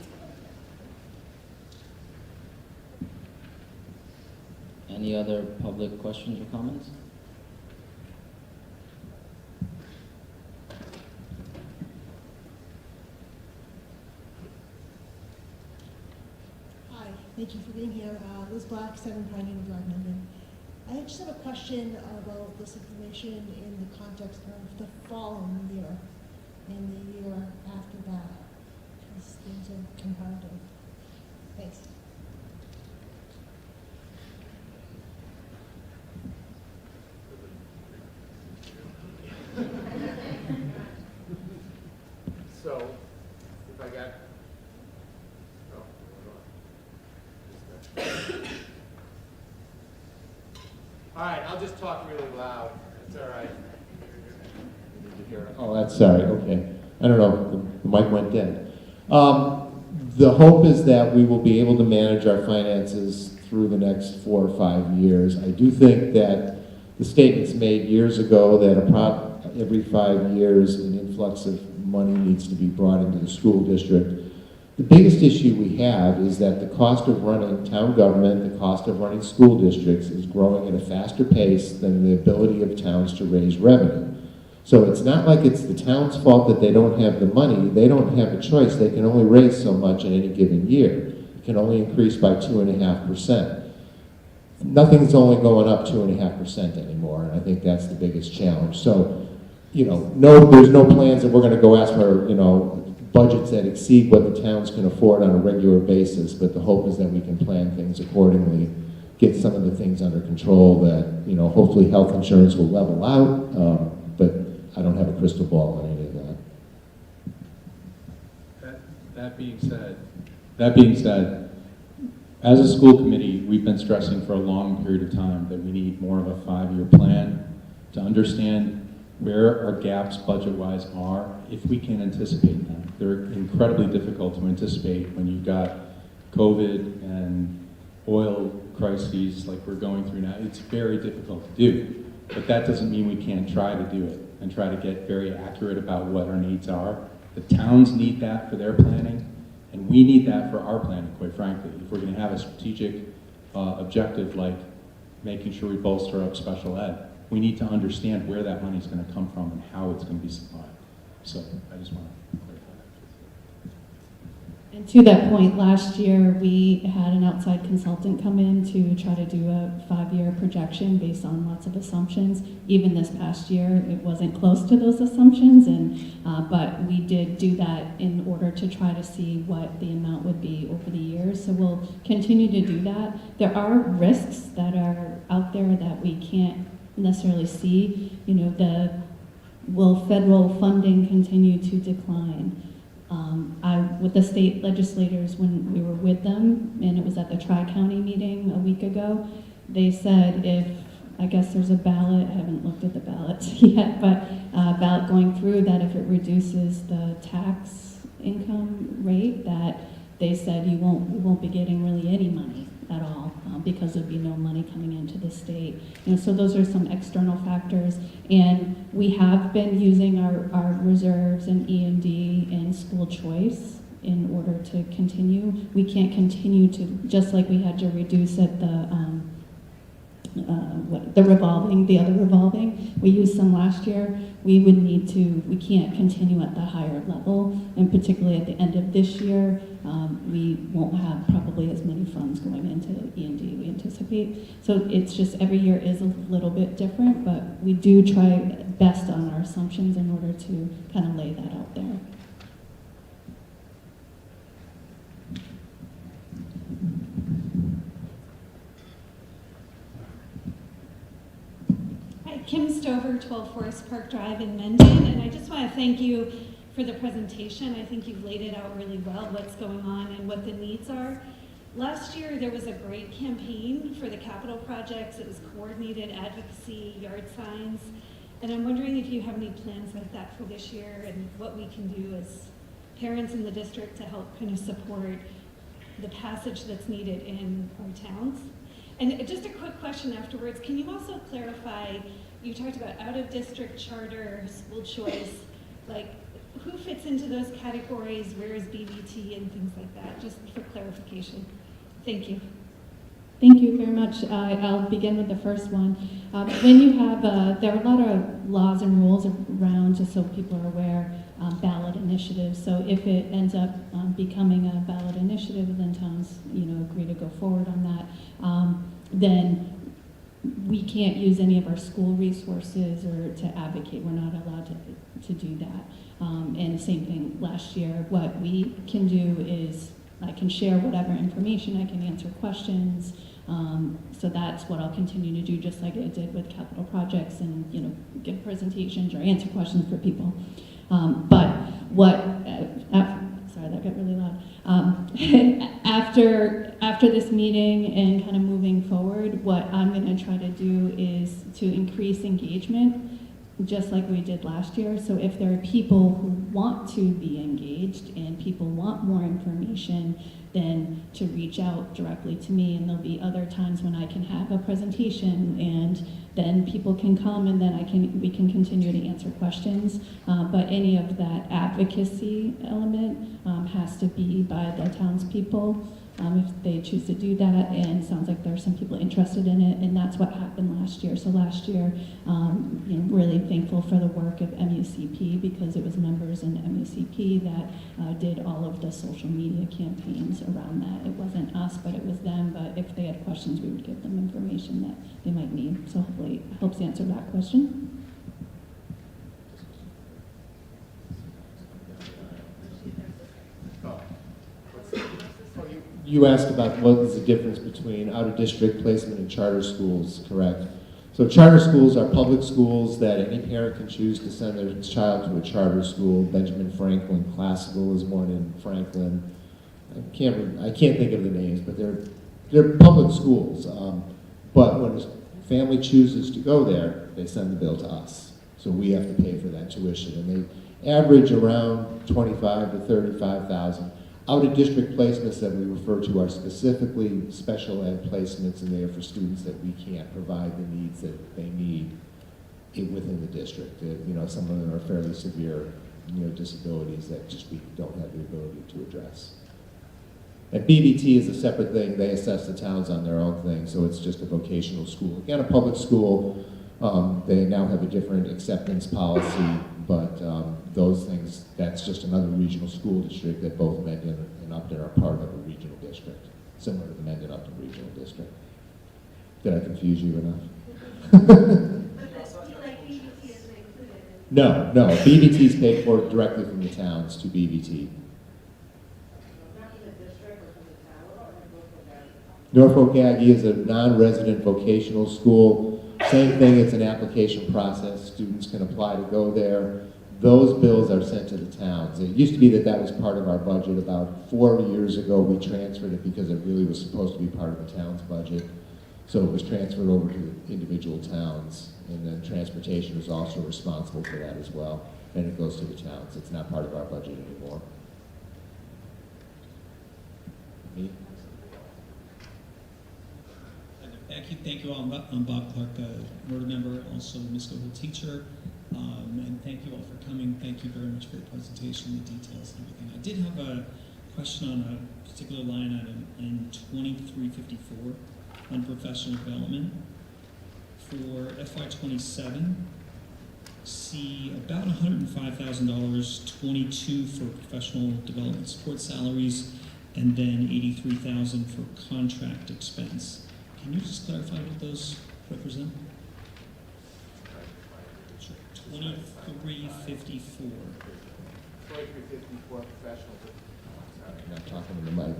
Any other public questions or comments? Hi, thank you for being here. Liz Black, 7 Pine Needle Drive, Mendon. I just have a question about this information in the context of the following year and the year after that, because things are comparative. Thanks. So, if I got, all right, I'll just talk really loud. It's all right. Did you hear it? Oh, that's sorry. Okay. I don't know. The mic went dead. The hope is that we will be able to manage our finances through the next 4 or 5 years. I do think that the statements made years ago that every 5 years an influx of money needs to be brought into the school district. The biggest issue we have is that the cost of running town government, the cost of running school districts is growing at a faster pace than the ability of towns to raise revenue. So it's not like it's the town's fault that they don't have the money. They don't have a choice. They can only raise so much in any given year. It can only increase by 2.5%. Nothing's only going up 2.5% anymore, and I think that's the biggest challenge. So, there's no plans that we're going to go ask for, budgets that exceed what the towns can afford on a regular basis, but the hope is that we can plan things accordingly, get some of the things under control that, hopefully health insurance will level out, but I don't have a crystal ball on any of that. That being said, as a school committee, we've been stressing for a long period of time that we need more of a 5-year plan to understand where our gaps budget-wise are, if we can anticipate them. They're incredibly difficult to anticipate when you've got COVID and oil crises like we're going through now. It's very difficult to do, but that doesn't mean we can't try to do it and try to get very accurate about what our needs are. The towns need that for their planning, and we need that for our planning, quite frankly. If we're going to have a strategic objective like making sure we bolster up special ed, we need to understand where that money is going to come from and how it's going to be supplied. So I just want to clarify that. And to that point, last year we had an outside consultant come in to try to do a 5-year projection based on lots of assumptions. Even this past year, it wasn't close to those assumptions, but we did do that in order to try to see what the amount would be over the years. So we'll continue to do that. There are risks that are out there that we can't necessarily see. Will federal funding continue to decline? With the state legislators, when we were with them, and it was at the Tri-County meeting a week ago, they said I guess there's a ballot, I haven't looked at the ballots yet, but ballot going through that if it reduces the tax income rate, that they said we won't be getting really any money at all because there'd be no money coming into the state. So those are some external factors, and we have been using our reserves and E&D and school choice in order to continue. We can't continue to, just like we had to reduce at the other revolving, we used some last year. We can't continue at the higher level, and particularly at the end of this year, we won't have probably as many funds going into E&D we anticipate. So it's just every year is a little bit different, but we do try best on our assumptions in order to kind of lay that out there. Kim Stover, 12 Forest Park Drive in Mendon, and I just want to thank you for the presentation. I think you've laid it out really well, what's going on and what the needs are. Last year, there was a great campaign for the capital projects. It was coordinated advocacy, yard signs, and I'm wondering if you have any plans like that for this year and what we can do as parents in the district to help kind of support the passage that's needed in our towns. And just a quick question afterwards, can you also clarify, you talked about out-of-district charter, school choice, like who fits into those categories, where is BBT and things like that, just for clarification. Thank you. Thank you very much. I'll begin with the first one. When you have, there are a lot of laws and rules around, just so people are aware, ballot initiatives. So if it ends up becoming a ballot initiative, then towns, agree to go forward on that. Then we can't use any of our school resources or to advocate. We're not allowed to do that. And same thing last year. What we can do is I can share whatever information, I can answer questions. So that's what I'll continue to do, just like I did with capital projects and, give presentations or answer questions for people. But what, sorry, that got really loud. After this meeting and kind of moving forward, what I'm going to try to do is to increase engagement, just like we did last year. So if there are people who want to be engaged and people want more information, then to reach out directly to me, and there'll be other times when I can have a presentation and then people can come and then we can continue to answer questions. But any of that advocacy element has to be by the townspeople if they choose to do that, and it sounds like there are some people interested in it, and that's what happened last year. So last year, really thankful for the work of MUCP, because it was members in MUCP that did all of the social media campaigns around that. It wasn't us, but it was them, but if they had questions, we would give them information that they might need. So hopefully it helps answer that question. You asked about what is the difference between out-of-district placement and charter schools, correct? So charter schools are public schools that any parent can choose to send their child to a charter school. Benjamin Franklin Classical is one in Franklin. I can't think of the names, but they're public schools. But when a family chooses to go there, they send the bill to us. So we have to pay for that tuition, and they average around $25,000 to $35,000. Out-of-district placements that we refer to are specifically special ed placements, and they are for students that we can't provide the needs that they need within the district. Some of them are fairly severe, disabilities that just we don't have the ability to address. And BBT is a separate thing. They assess the towns on their own thing, so it's just a vocational school. Again, a public school, they now have a different acceptance policy, but those things, that's just another regional school district that both Mendon and Upton are part of a regional district, similar to the Mendon-Upton Regional District. Did I confuse you enough? No, BBT is paid for directly from the towns to BBT. Norfolk Aggie is a non-resident vocational school. Same thing, it's an application process. Students can apply to go there. Those bills are sent to the towns. It used to be that was part of our budget. About 4 years ago, we transferred it because it really was supposed to be part of the town's budget. So it was transferred over to the individual towns, and then transportation is also responsible for that as well. And it goes to the towns. It's not part of our budget anymore. Me? Thank you all. I'm Bob Clark, a board member, also a Middle School teacher. And thank you all for coming. Thank you very much for your presentation, the details and everything. I did have a question on a particular line item in 2354 on professional development. For FY27, see about $105,000, 22 for professional development support salaries, and then 83,000 for contract expense. Can you just clarify what those represent? 2354. 2354 professional. Sorry, I'm not talking to the mic.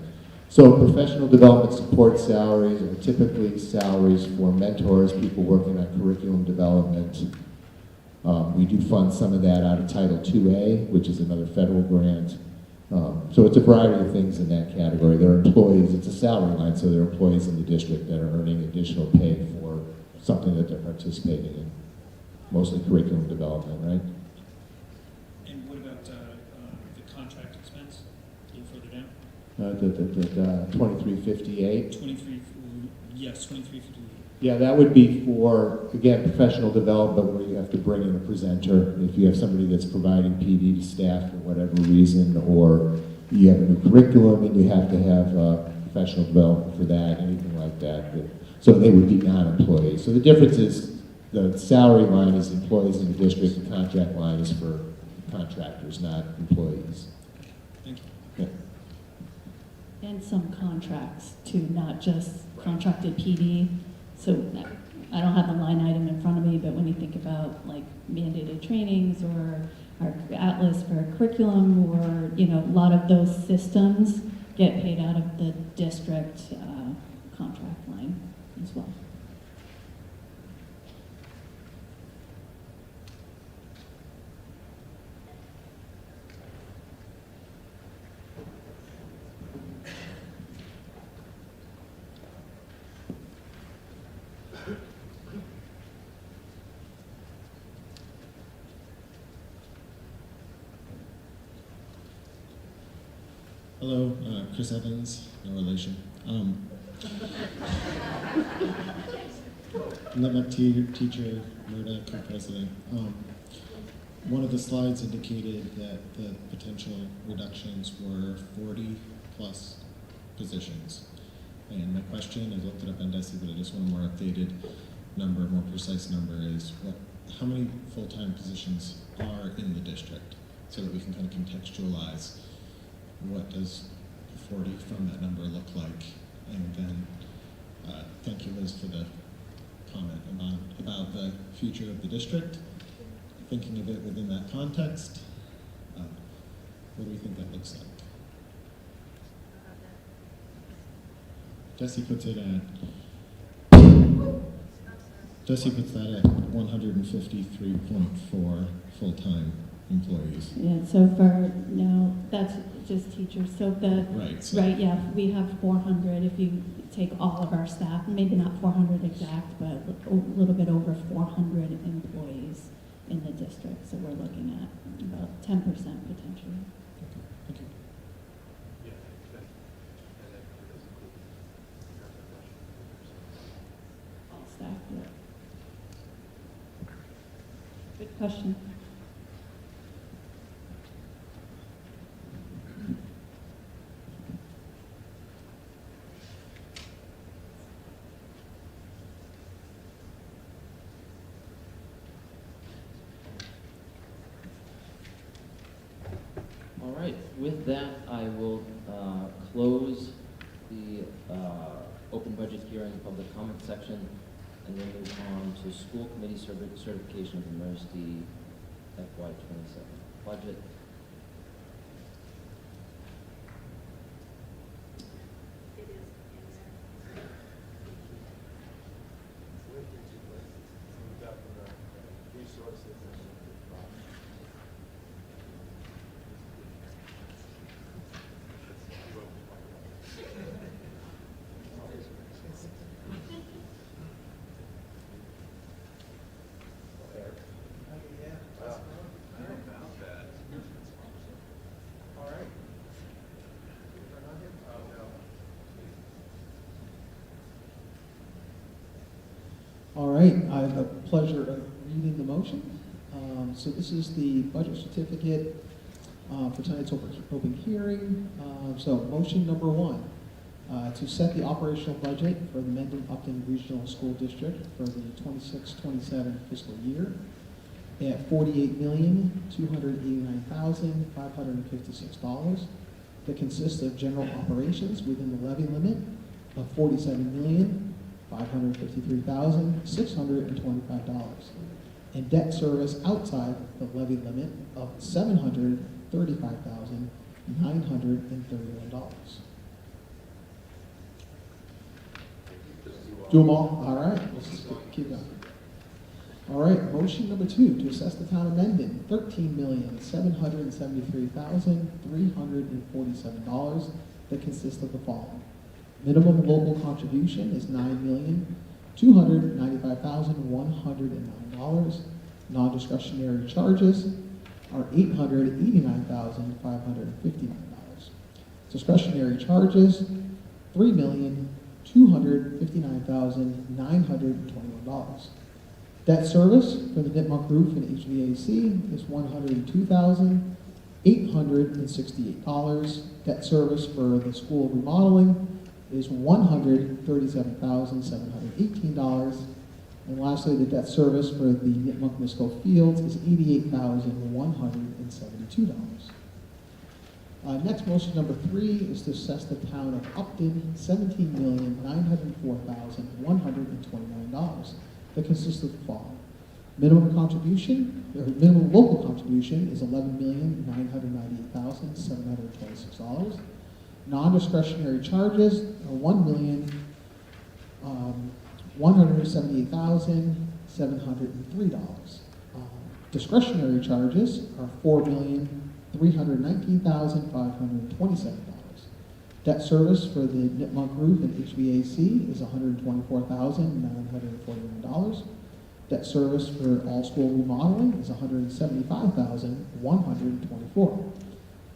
So professional development support salaries are typically salaries for mentors, people working on curriculum development. We do fund some of that out of Title IIA, which is another federal grant. So it's a variety of things in that category. They're employees, it's a salary line, so they're employees in the district that are earning additional pay for something that they're participating in. Mostly curriculum development, right? And what about the contract expense? A little further down. 2358. 23, yes, 2358. Yeah, that would be for, again, professional development where you have to bring in a presenter. If you have somebody that's providing PD to staff for whatever reason, or you have a new curriculum and you have to have professional development for that, anything like that. So they would be non-employees. So the difference is the salary line is employees in the district, the contract line is for contractors, not employees. Thank you. Yeah. And some contracts too, not just contracted PD. So I don't have the line item in front of me, but when you think about like mandated trainings or our Atlas for curriculum, or a lot of those systems get paid out of the district contract line as well. Hello, Chris Evans, no relation. Lit teacher, Murdoch, co-president. One of the slides indicated that the potential reductions were 40 plus positions. And my question, I looked it up on DESI, but I just want a more updated number, more precise number, is how many full-time positions are in the district, so that we can kind of contextualize what does 40 from that number look like? And then, thank you, Liz, for the comment about the future of the district. Thinking of it within that context, what do we think that looks like? Jesse puts that at 153.4 full-time employees. Yeah, so for now, that's just teachers. So Right, yeah, we have 400 if you take all of our staff, maybe not 400 exact, but a little bit over 400 employees in the district. So we're looking at about 10% potentially. Thank you. All staff, yeah. Good question. All right, with that, I will close the open budget hearing, public comment section, and then move on to school committee certification of emergency FY27 budget. All right, I have the pleasure of reading the motion. So this is the budget certificate for tonight's open hearing. So motion number one, to set the operational budget for the Mendon-Upton Regional School District for the 26-27 fiscal year at $48,289,556. That consists of general operations within the levy limit of $47,553,625, and debt service outside the levy limit of $735,931. Do them all? All right, let's just keep going. All right, motion number 2, to assess the town of Mendon $13,773,347 that consists of the following. Minimum local contribution is $9,295,109. Non-discretionary charges are $889,559. Discretionary charges, $3,259,921. Debt service for the Nipmuc roof and HVAC is $102,868. Debt service for the school remodeling is $137,718. And lastly, the debt service for the Nipmuc Misco Fields is $88,172. Next, motion number 3 is to assess the town of Upton $17,904,129 that consists of the following. Minimum contribution, or minimum local contribution is $11,998,726. Non-discretionary charges are $1,178,703. Discretionary charges are $4,319,527. Debt service for the Nipmuc roof and HVAC is $124,949. Debt service for all school remodeling is $175,124.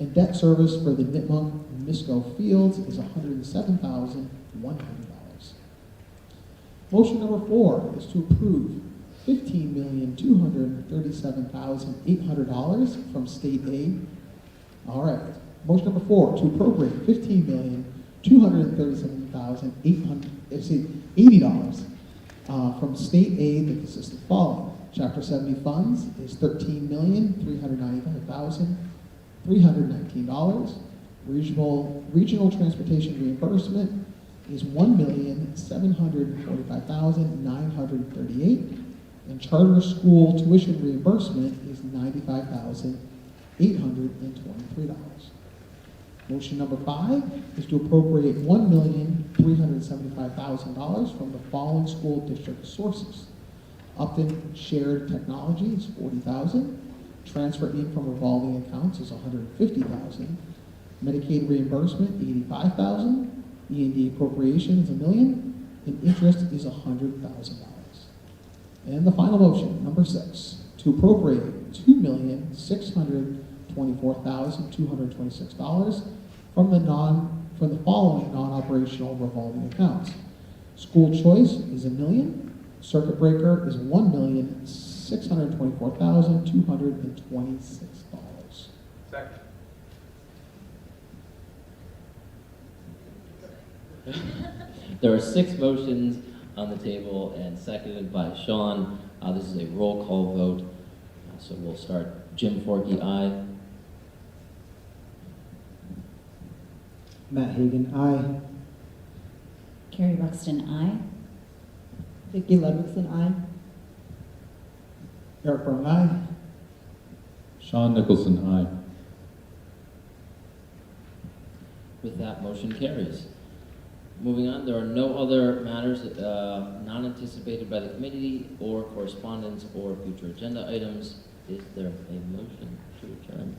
And debt service for the Nipmuc Misco Fields is $107,100. Motion number 4 is to approve $15,237,800 from state aid. All right. Motion number 4 to appropriate $15,237,880 from state aid that consists of the following. Chapter 70 funds is $13,395,319. Regional transportation reimbursement is $1,745,938. And charter school tuition reimbursement is $95,823. Motion number 5 is to appropriate $1,375,000 from the following school district sources. Upton Shared Technology is $40,000. Transfer in from revolving accounts is $150,000. Medicaid reimbursement $85,000. E&D appropriation is $1 million, and interest is $100,000. And the final motion, number 6, to appropriate $2,624,226 from the following non-operational revolving accounts. School choice is $1 million. Circuit breaker is $1,624,226. Second. There are 6 motions on the table and seconded by Sean. This is a roll call vote. So we'll start. Jim Forkey, aye. Matt Hagan, aye. Carrie Ruxton, aye. Vicki Ludwigson, aye. Eric Byrne, aye. Sean Nicholson, aye. With that, motion carries. Moving on, there are no other matters not anticipated by the committee or correspondence or future agenda items. Is there a motion to adjourn?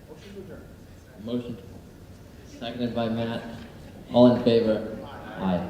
Motion to adjourn. Motion seconded by Matt. All in favor? Aye.